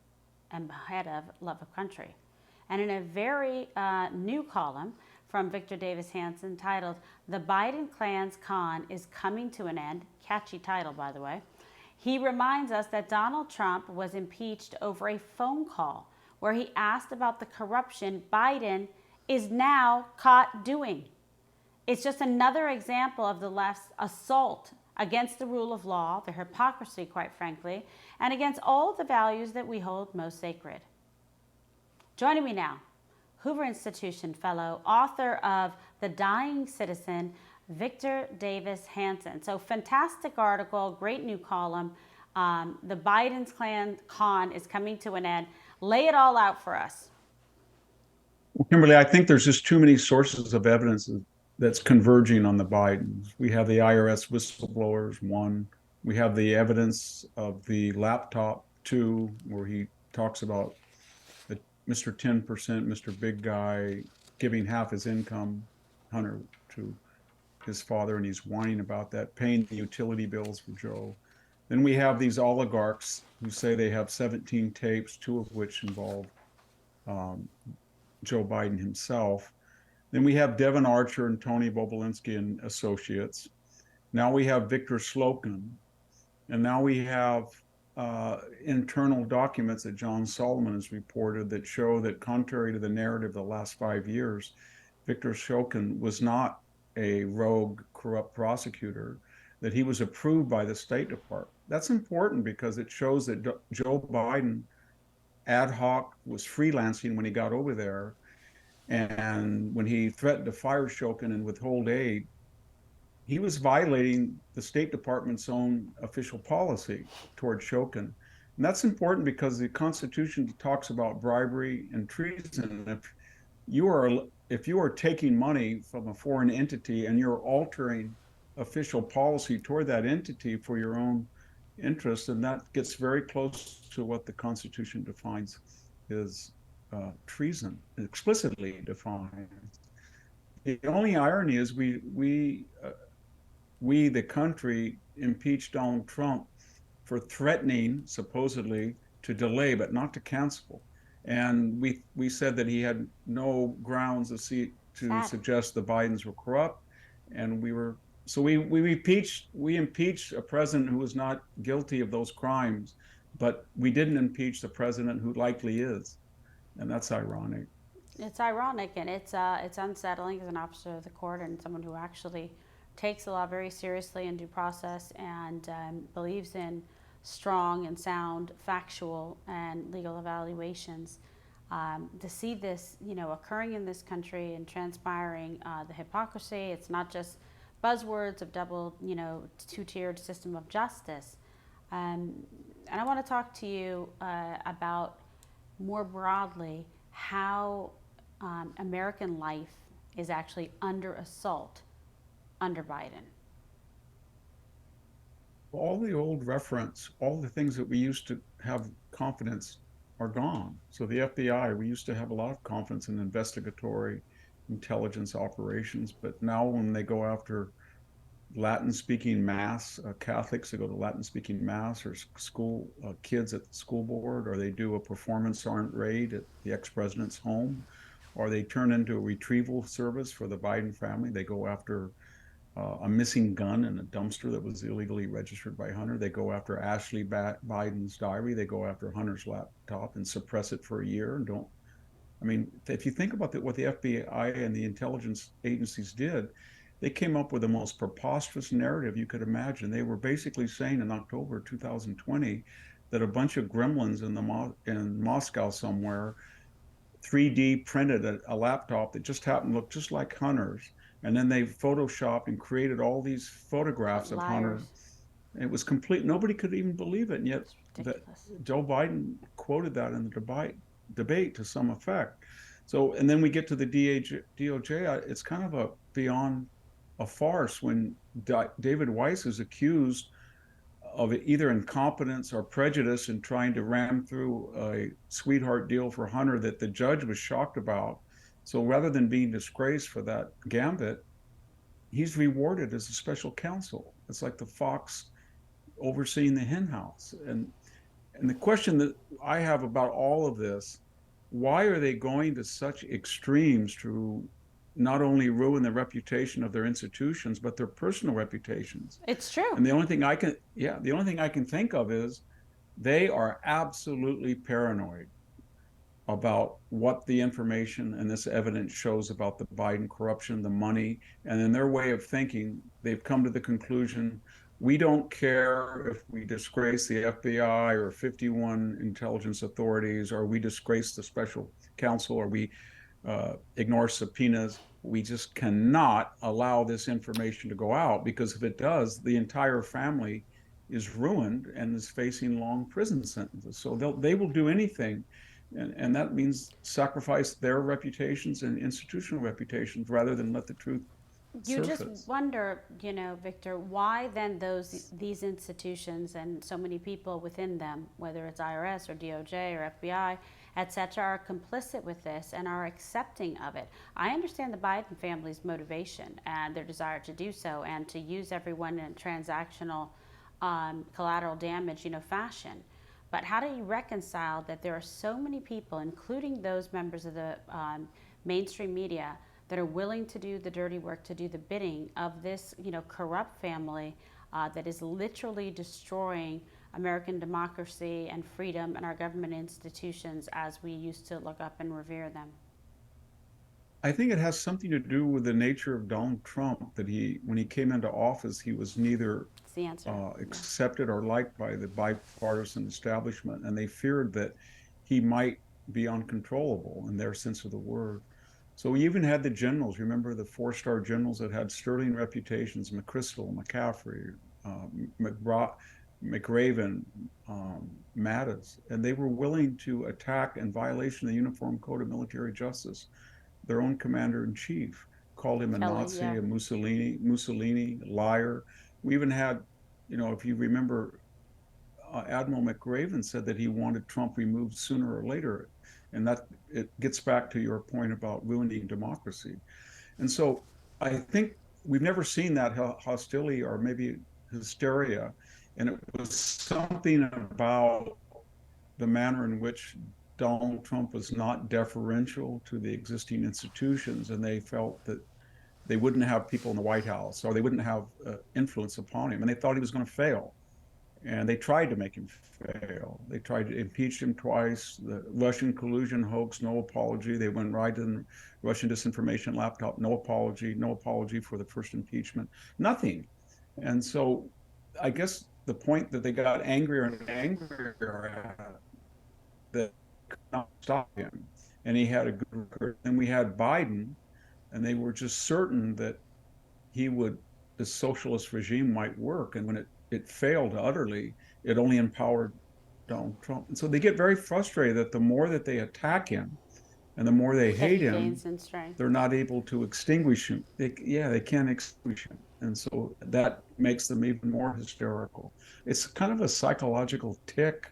and ahead of love of country. And in a very new column from Victor Davis Hanson titled, "The Biden Klan's Con is Coming to an End," catchy title, by the way, he reminds us that Donald Trump was impeached over a phone call where he asked about the corruption Biden is now caught doing. It's just another example of the left's assault against the rule of law, their hypocrisy, quite frankly, and against all the values that we hold most sacred. Joining me now, Hoover Institution Fellow, author of The Dying Citizen, Victor Davis Hanson. So fantastic article, great new column. The Biden's con is coming to an end. Lay it all out for us. Well, Kimberly, I think there's just too many sources of evidence that's converging on the Bidens. We have the IRS whistleblowers, one. We have the evidence of the laptop, two, where he talks about Mr. 10%, Mr. Big Guy, giving half his income, Hunter, to his father, and he's whining about that, paying the utility bills for Joe. Then we have these oligarchs who say they have 17 tapes, two of which involve Joe Biden himself. Then we have Devin Archer and Tony Bobulinski and associates. Now we have Victor Slocum. And now we have internal documents that John Solomon has reported that show that, contrary to the narrative of the last 5 years, Victor Slocum was not a rogue, corrupt prosecutor, that he was approved by the State Department. That's important because it shows that Joe Biden ad hoc was freelancing when he got over there. And when he threatened to fire Shokin and withhold aid, he was violating the State Department's own official policy toward Shokin. And that's important because the Constitution talks about bribery and treason. If you are taking money from a foreign entity and you're altering official policy toward that entity for your own interest, and that gets very close to what the Constitution defines as treason, explicitly defined. The only irony is we the country impeached Donald Trump for threatening, supposedly, to delay but not to cancel. And we said that he had no grounds to suggest the Bidens were corrupt, and we impeached a president who was not guilty of those crimes, but we didn't impeach the president who likely is, and that's ironic. It's ironic, and it's unsettling as an officer of the court and someone who actually takes the law very seriously in due process and believes in strong and sound factual and legal evaluations. To see this, occurring in this country and transpiring, the hypocrisy, it's not just buzzwords of double, two-tiered system of justice. And I want to talk to you about more broadly how American life is actually under assault under Biden. All the old reference, all the things that we used to have confidence are gone. So the FBI, we used to have a lot of confidence in investigatory intelligence operations, but now when they go after Latin-speaking mass, Catholics, they go to Latin-speaking mass, or school kids at the school board, or they do a performance armed raid at the ex-president's home, or they turn into a retrieval service for the Biden family. They go after a missing gun in a dumpster that was illegally registered by Hunter. They go after Ashley Biden's diary. They go after Hunter's laptop and suppress it for a year and don't. I mean, if you think about what the FBI and the intelligence agencies did, they came up with the most preposterous narrative you could imagine. They were basically saying in October 2020 that a bunch of gremlins in Moscow somewhere 3D printed a laptop that just happened to look just like Hunter's. And then they photoshopped and created all these photographs of Hunter. It was complete. Nobody could even believe it. And yet Joe Biden quoted that in the debate to some effect. So, and then we get to the DOJ. It's kind of beyond a farce when David Weiss is accused of either incompetence or prejudice in trying to ram through a sweetheart deal for Hunter that the judge was shocked about. So rather than being disgraced for that gambit, he's rewarded as a special counsel. It's like the fox overseeing the hen house. And the question that I have about all of this, why are they going to such extremes to not only ruin the reputation of their institutions, but their personal reputations? It's true. And the only thing I can think of is they are absolutely paranoid. about what the information and this evidence shows about the Biden corruption, the money, and in their way of thinking, they've come to the conclusion, we don't care if we disgrace the FBI or 51 intelligence authorities, or we disgrace the special counsel, or we ignore subpoenas. We just cannot allow this information to go out, because if it does, the entire family is ruined and is facing long prison sentences. So they will do anything. And that means sacrifice their reputations and institutional reputations rather than let the truth You surface. just wonder, Victor, why then these institutions and so many people within them, whether it's IRS or DOJ or FBI, et cetera, are complicit with this and are accepting of it. I understand the Biden family's motivation and their desire to do so and to use everyone in a transactional collateral damage, fashion. But how do you reconcile that there are so many people, including those members of the mainstream media, that are willing to do the dirty work, to do the bidding of this, corrupt family that is literally destroying American democracy and freedom and our government institutions as we used to look up and revere them? I think it has something to do with the nature of Donald Trump, that when he came into office, he was neither That's the answer. accepted or liked by the bipartisan establishment, and they feared that he might be uncontrollable in their sense of the word. So we even had the generals, remember the 4-star generals that had sterling reputations, McChrystal, McCaffrey, McRaven, Mattis, and they were willing to attack in violation of the Uniform Code of Military Justice their own commander-in-chief, called him a Kelly, Nazi, yeah. a Mussolini, liar. We even had, if you remember, Admiral McRaven said that he wanted Trump removed sooner or later. And that it gets back to your point about ruining democracy. And so I think we've never seen that hostility or maybe hysteria. And it was something about the manner in which Donald Trump was not deferential to the existing institutions, and they felt that they wouldn't have people in the White House, or they wouldn't have influence upon him, and they thought he was going to fail. And they tried to make him fail. They tried to impeach him twice. The Russian collusion hoax, no apology. They went right to the Russian disinformation laptop, no apology for the first impeachment, nothing. And so I guess the point that they got angrier and angrier at, that could not stop him. And he had a good record. And we had Biden, and they were just certain that the socialist regime might work. And when it failed utterly, it only empowered Donald Trump. And so they get very frustrated that the more that they attack him and the more they hate him, they're not able to extinguish him. They can't extinguish him. And so that makes them even more hysterical. It's kind of a psychological tick.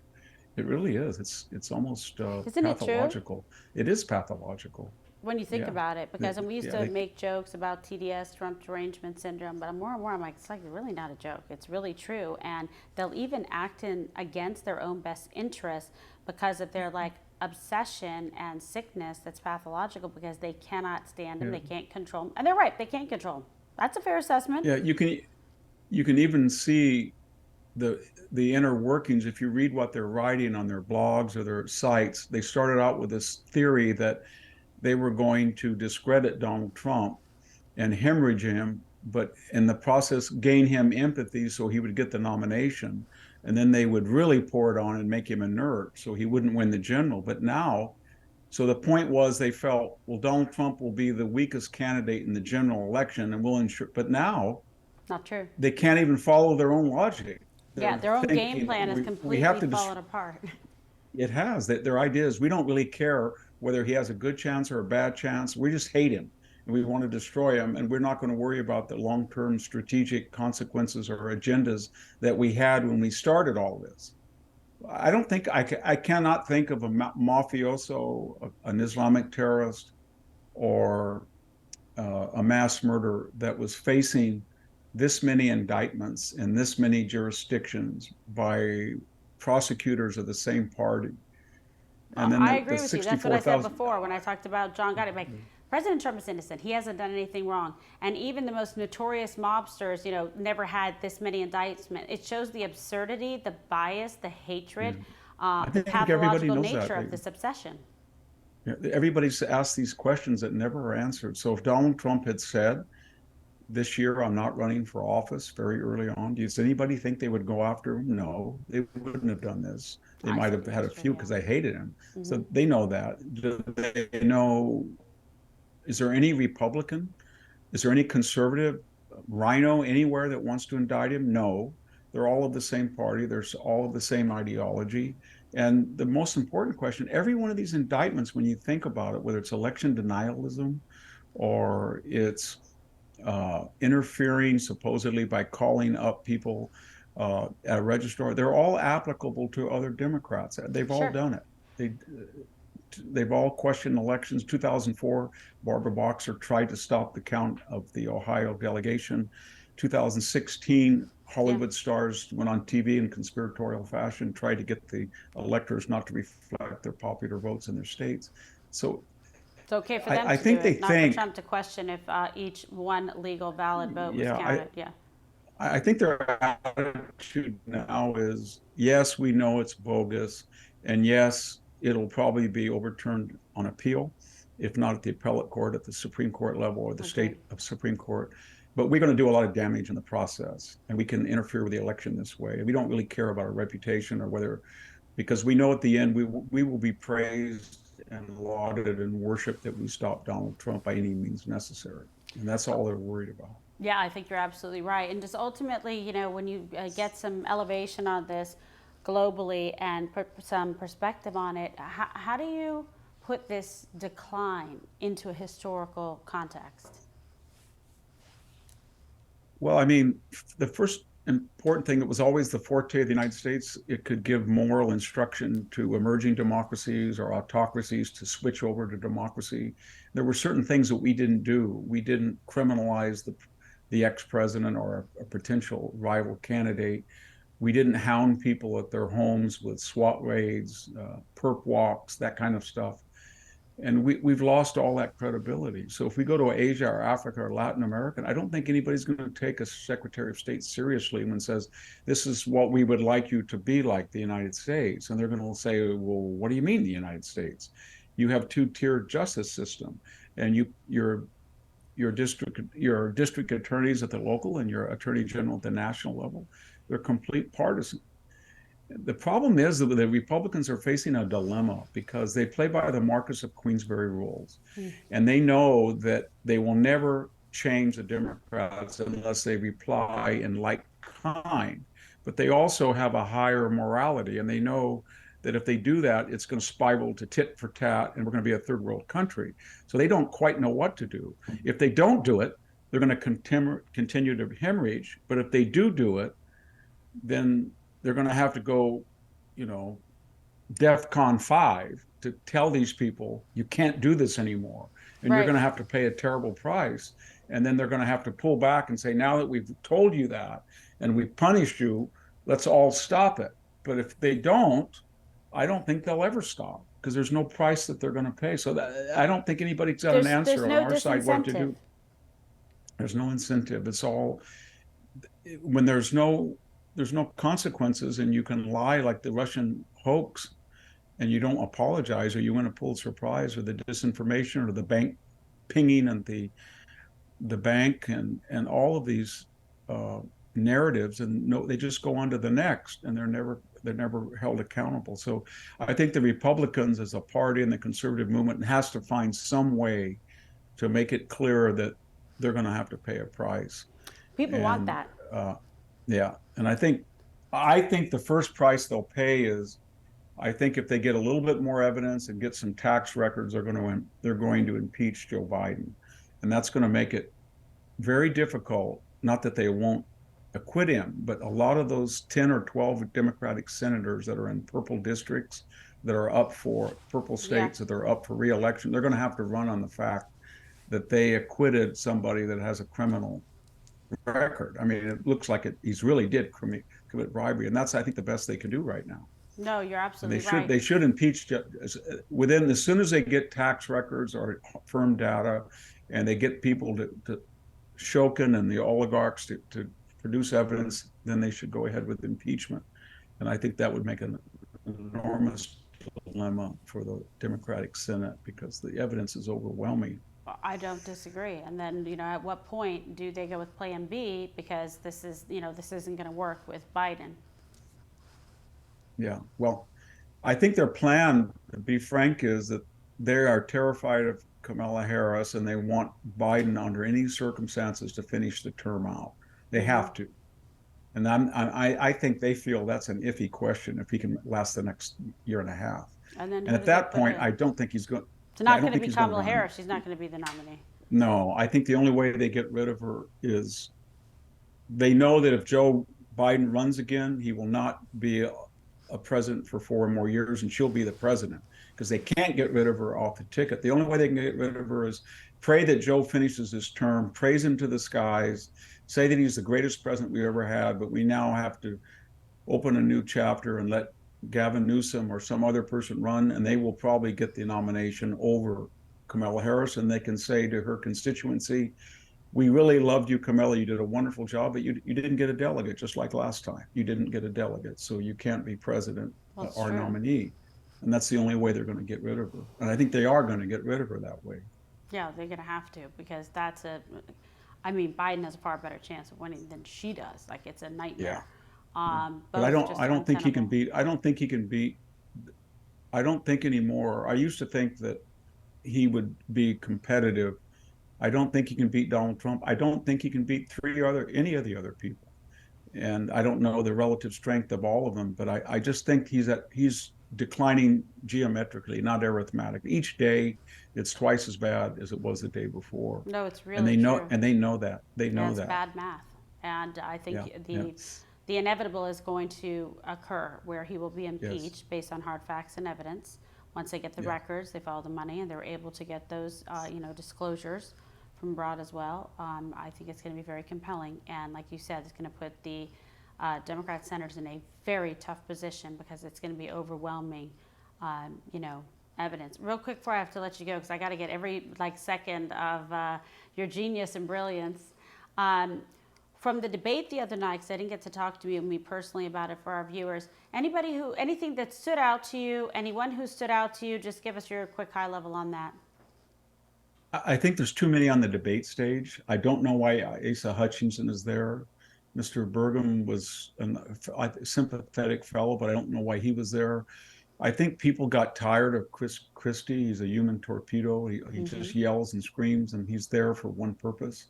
It really is. It's almost Isn't pathological. It is pathological. When you think about it, because we used to make jokes about TDS, Trump derangement syndrome, but more and more I'm like, it's like really not a joke. It's really true. And they'll even act against their own best interests because of their like obsession and sickness that's pathological, because they cannot stand him, they can't control him. And they're right, they can't control him. That's a fair assessment. Yeah, you can even see the inner workings if you read what they're writing on their blogs or their sites. They started out with this theory that they were going to discredit Donald Trump and hemorrhage him, but in the process gain him empathy so he would get the nomination. And then they would really pour it on and make him inert so he wouldn't win the general. But now, so the point was they felt, well, Donald Trump will be the weakest candidate in the general election and will ensure, but now Not true. they can't even follow their own logic. Their own game plan has completely fallen apart. It has. Their idea is we don't really care whether he has a good chance or a bad chance. We just hate him and we want to destroy him. And we're not going to worry about the long-term strategic consequences or agendas that we had when we started all this. I cannot think of a mafioso, an Islamic terrorist, or a mass murderer that was facing this many indictments in this many jurisdictions by prosecutors of the same party. And then I agree with you. That's what I said before when I talked about John Gotti. Like, President Trump is innocent. He hasn't done anything wrong. And even the most notorious mobsters, never had this many indictments. It shows the absurdity, the bias, the hatred, the pathological nature of this obsession. Everybody's asked these questions that never are answered. So if Donald Trump had said, this year I'm not running for office very early on, does anybody think they would go after him? No, they wouldn't have done this. They might have had a few because they hated him. So they know that. Do they know, is there any Republican? Is there any conservative rhino anywhere that wants to indict him? No. They're all of the same party. There's all of the same ideology. And the most important question, every one of these indictments, when you think about it, whether it's election denialism or it's interfering supposedly by calling up people at a registrar, they're all applicable to other Democrats. They've all done it. They've all questioned elections. 2004, Barbara Boxer tried to stop the count of the Ohio delegation. 2016, Hollywood stars went on TV in conspiratorial fashion, tried to get the electors not to reflect their popular votes in their states. So it's okay for them I to think do it, they not think, for Trump to question if each one legal valid vote was yeah, counted. I think their attitude now is, yes, we know it's bogus, and yes, it'll probably be overturned on appeal, if not at the appellate court, at the Supreme Court level or the state of Supreme Court. But we're going to do a lot of damage in the process, and we can interfere with the election this way. We don't really care about our reputation or whether, because we know at the end we will be praised and lauded and worshiped that we stopped Donald Trump by any means necessary. And that's all they're worried about. Yeah, I think you're absolutely right. And just ultimately, you know, when you get some elevation on this globally and put some perspective on it, how do you put this decline into a historical context? Well, I mean, the first important thing, it was always the forte of the United States. It could give moral instruction to emerging democracies or autocracies to switch over to democracy. There were certain things that we didn't do. We didn't criminalize the ex-president or a potential rival candidate. We didn't hound people at their homes with SWAT raids, perp walks, that kind of stuff. And we've lost all that credibility. So if we go to Asia or Africa or Latin America, I don't think anybody's going to take a Secretary of State seriously when it says, this is what we would like you to be like the United States. And they're going to say, well, what do you mean the United States? You have two-tiered justice system, and your district attorneys at the local and your attorney general at the national level, they're complete partisan. The problem is that the Republicans are facing a dilemma because they play by the Marquess of Queensberry rules. And they know that they will never change the Democrats unless they reply in like kind. But they also have a higher morality, and they know that if they do that, it's going to spiral to tit for tat, and we're going to be a third world country. So they don't quite know what to do. If they don't do it, they're going to continue to hemorrhage. But if they do it, then they're going to have to go, you know, DEFCON 5 to tell these people, you can't do this anymore. And you're going to have to pay a terrible price. And then they're going to have to pull back and say, now that we've told you that and we've punished you, let's all stop it. But if they don't, I don't think they'll ever stop because there's no price that they're going to pay. So I don't think anybody's got an answer on our side what to do. There's no incentive. It's all, when there's no consequences, and you can lie like the Russian hoax and you don't apologize, or you win a Pulitzer Prize, or the disinformation, or the bank pinging and the bank and all of these narratives, and no, they just go on to the next, and they're never held accountable. So I think the Republicans as a party and the conservative movement has to find some way to make it clear that they're going to have to pay a price. People want that. Yeah, and I think the first price they'll pay is, I think if they get a little bit more evidence and get some tax records, they're going to impeach Joe Biden, and that's going to make it very difficult. Not that they won't acquit him, but a lot of those 10 or 12 Democratic senators that are in purple districts, that are up for purple states, that are up for re-election, they're going to have to run on the fact that they acquitted somebody that has a criminal record. I mean, it looks like he's really did commit bribery, and that's, I think, the best they can do right now. No, you're absolutely right. They should impeach within, as soon as they get tax records or firm data, and they get people to Shokin and the oligarchs to produce evidence, then they should go ahead with impeachment. And I think that would make an enormous dilemma for the Democratic Senate because the evidence is overwhelming. I don't disagree. And then, at what point do they go with Plan B, because this isn't going to work with Biden? Yeah, well, I think their plan, to be frank, is that they are terrified of Kamala Harris and they want Biden under any circumstances to finish the term out. They have to. And I think they feel that's an iffy question if he can last the next year and a half. And then And at that point, I don't think he's going. It's not going to be Kamala Harris. She's not going to be the nominee. No, I think the only way they get rid of her is they know that if Joe Biden runs again, he will not be a president for 4 more years, and she'll be the president because they can't get rid of her off the ticket. The only way they can get rid of her is pray that Joe finishes his term, praise him to the skies, say that he's the greatest president we ever had, but we now have to open a new chapter and let Gavin Newsom or some other person run, and they will probably get the nomination over Kamala Harris, and they can say to her constituency, we really loved you, Kamala. You did a wonderful job, but you didn't get a delegate, just like last time. You didn't get a delegate, so you can't be president or nominee. And that's the only way they're going to get rid of her. And I think they are going to get rid of her that way. Yeah, they're going to have to, because Biden has a far better chance of winning than she does. Like, it's a nightmare. Yeah. But I don't think he can beat. I don't think anymore. I used to think that he would be competitive. I don't think he can beat Donald Trump. I don't think he can beat any of the other people. And I don't know the relative strength of all of them, but I just think he's declining geometrically, not arithmetically. Each day it's twice as bad as it was the day before. No, it's really and they know true. And they know that. They know That's that. bad math. And I think the inevitable is going to occur, where he will be impeached based on hard facts and evidence. Once they get the records, they follow the money, and they're able to get those disclosures from abroad as well. I think it's going to be very compelling, and like you said, it's going to put the Democrat senators in a very tough position, because it's going to be overwhelming, evidence. Real quick before I have to let you go, because I got to get every second of your genius and brilliance. From the debate the other night, because I didn't get to talk to me personally about it for our viewers, anything that stood out to you, anyone who stood out to you, just give us your quick high level on that. I think there's too many on the debate stage. I don't know why Asa Hutchinson is there. Mr. Burgum was a sympathetic fellow, but I don't know why he was there. I think people got tired of Chris Christie. He's a human torpedo. He just yells and screams, and he's there for one purpose,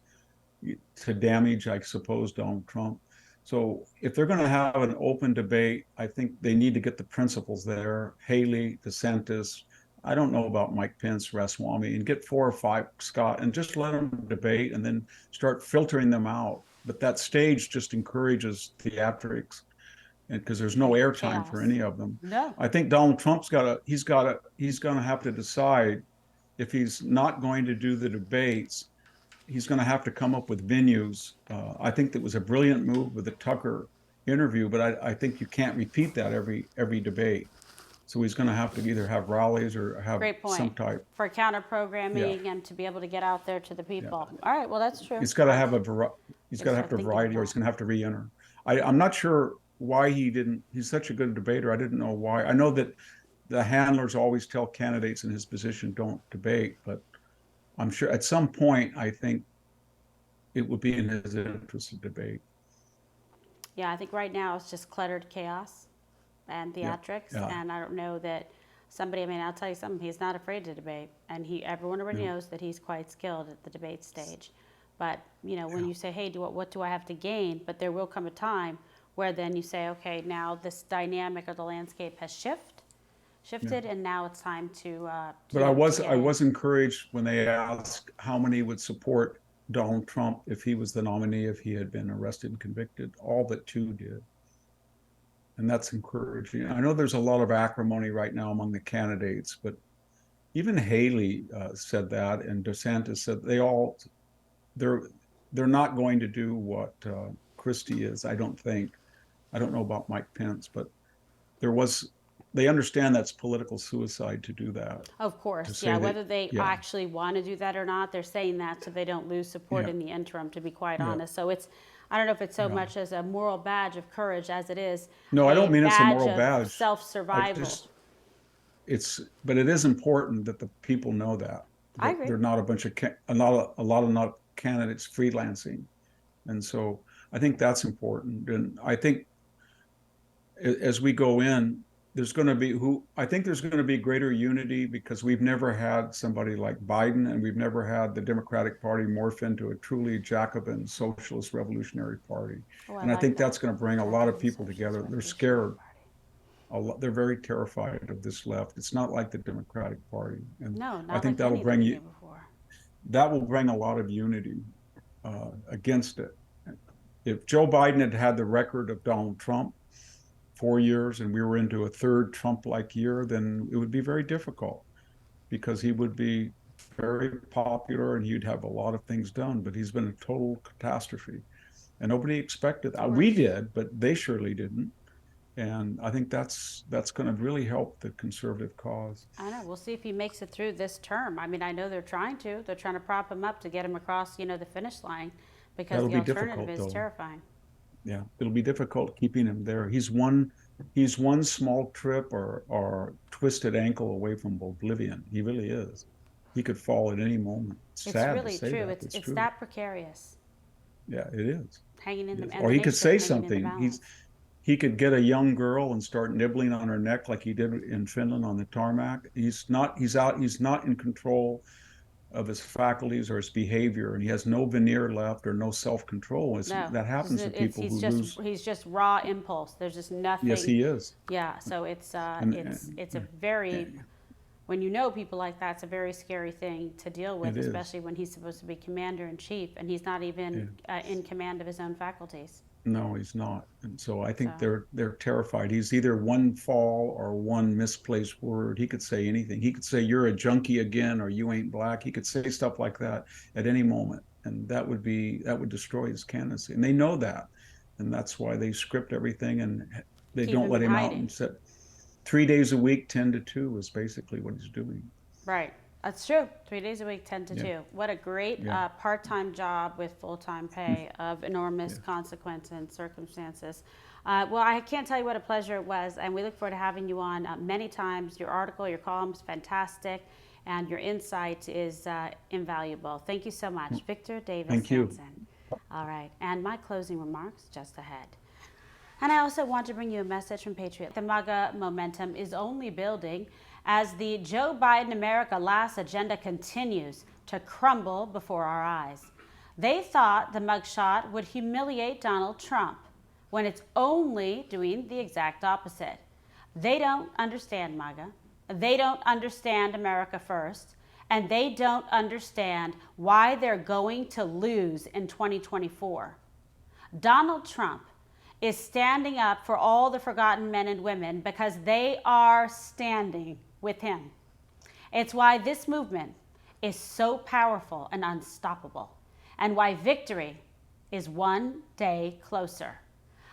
to damage, I suppose, Donald Trump. So if they're going to have an open debate, I think they need to get the principals there, Haley, DeSantis. I don't know about Mike Pence, Ramaswamy, and get 4 or 5, Scott, and just let them debate and then start filtering them out. But that stage just encourages theatrics, and because there's no airtime for any of them. No. I think Donald Trump's he's going to have to decide, if he's not going to do the debates, he's going to have to come up with venues. I think that was a brilliant move with the Tucker interview, but I think you can't repeat that every debate. So he's going to have to either have rallies or have some type. For counter programming and to be able to get out there to the people. All right, well, that's true. He's got to have variety, or he's going to have to re-enter. I'm not sure why he didn't. He's such a good debater. I didn't know why. I know that the handlers always tell candidates in his position don't debate, but I'm sure at some point, I think it would be in his interest to debate. Yeah, I think right now it's just cluttered chaos and theatrics. And I don't know that I'll tell you something, he's not afraid to debate. And everyone already knows that he's quite skilled at the debate stage. But, when you say, hey, what do I have to gain? But there will come a time where then you say, okay, now this dynamic of the landscape has shifted, and now it's time to but I was encouraged when they asked how many would support Donald Trump if he was the nominee, if he had been arrested and convicted. All but 2 did. And that's encouraging. I know there's a lot of acrimony right now among the candidates, but even Haley said that, and DeSantis said they're not going to do what Christie is, I don't think. I don't know about Mike Pence, but they understand that's political suicide to do that. Of course, whether they actually want to do that or not, they're saying that so they don't lose support in the interim, to be quite honest. So I don't know if it's so much as a moral badge of courage as it is. No, I don't mean it's a moral badge. Self-survival. but it is important that the people know that I agree. they're not a bunch of a lot of not candidates freelancing, and so I think that's important. And I think as we go in, there's going to be I think there's going to be greater unity because we've never had somebody like Biden, and we've never had the Democratic Party morph into a truly Jacobin socialist revolutionary party. Oh, I And I like think that. that's going to bring a lot of Jacobin people Socialist together. They're Revolutionary scared. Party. They're very terrified of this left. It's not like the Democratic Party, and No, I not think like any that we knew before. that will bring a lot of unity against it. If Joe Biden had had the record of Donald Trump, 4 years, and we were into a third Trump-like year, then it would be very difficult because he would be very popular and he'd have a lot of things done. But he's been a total catastrophe, and nobody expected that. We did, but they surely didn't. And I think that's going to really help the conservative cause. I know. We'll see if he makes it through this term. I mean, I know they're trying to. They're trying to prop him up to get him across, the finish line, because the alternative is terrifying. Yeah, it'll be difficult keeping him there. He's one small trip or twisted ankle away from oblivion. He really is. He could fall at any moment. It's really true. It's true. that precarious. Yeah, it is. Hanging in the or he could say something. He could get a young girl and start nibbling on her neck like he did in Finland on the tarmac. He's not in control of his faculties or his behavior, and he has no veneer left or no self-control. That happens to people who lose. He's just raw impulse. There's just nothing. Yes, he is. Yeah, so it's a very, when you know people like that, it's a very scary thing to deal with, especially when he's supposed to be commander-in-chief and he's not even in command of his own faculties. No, he's not. And so I think they're terrified. He's either one fall or one misplaced word. He could say anything. He could say, "You're a junkie again," or "You ain't black." He could say stuff like that at any moment. And that would destroy his candidacy. And they know that. And that's why they script everything and they don't let him out. And said 3 days a week, 10 to 2 is basically what he's doing. Right. That's true. 3 days a week, 10 to 2. What a great part-time job with full-time pay of enormous consequence and circumstances. Well, I can't tell you what a pleasure it was, and we look forward to having you on many times. Your article, your column is fantastic, and your insight is invaluable. Thank you so much. Victor Davis Hanson. All right. And my closing remarks just ahead. And I also want to bring you a message from Patriot. The MAGA momentum is only building as the Joe Biden America Last agenda continues to crumble before our eyes. They thought the MUGSHOT would humiliate Donald Trump when it's only doing the exact opposite. They don't understand MAGA. They don't understand America First. And they don't understand why they're going to lose in 2024. Donald Trump is standing up for all the forgotten men and women because they are standing with him. It's why this movement is so powerful and unstoppable, and why victory is one day closer.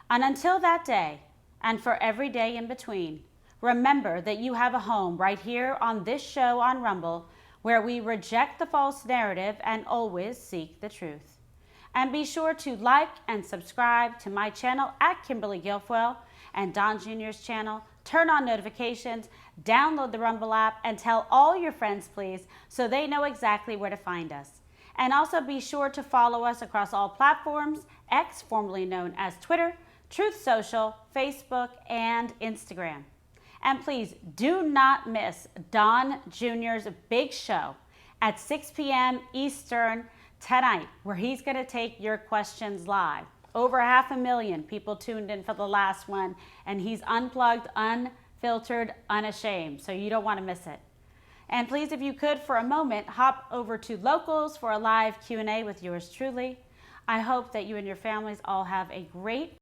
And until that day, and for every day in between, remember that you have a home right here on this show on Rumble, where we reject the false narrative and always seek the truth. And be sure to like and subscribe to my channel at Kimberly Guilfoyle and Don Jr.'s channel. Turn on notifications, download the Rumble app, and tell all your friends, please, so they know exactly where to find us. And also be sure to follow us across all platforms, X, formerly known as Twitter, Truth Social, Facebook, and Instagram. And please do not miss Don Jr.'s big show at 6 p.m. Eastern tonight, where he's going to take your questions live. Over 500,000 people tuned in for the last one, and he's unplugged, unfiltered, unashamed, so you don't want to miss it. And please, if you could, for a moment, hop over to Locals for a live Q&A with yours truly. I hope that you and your families all have a great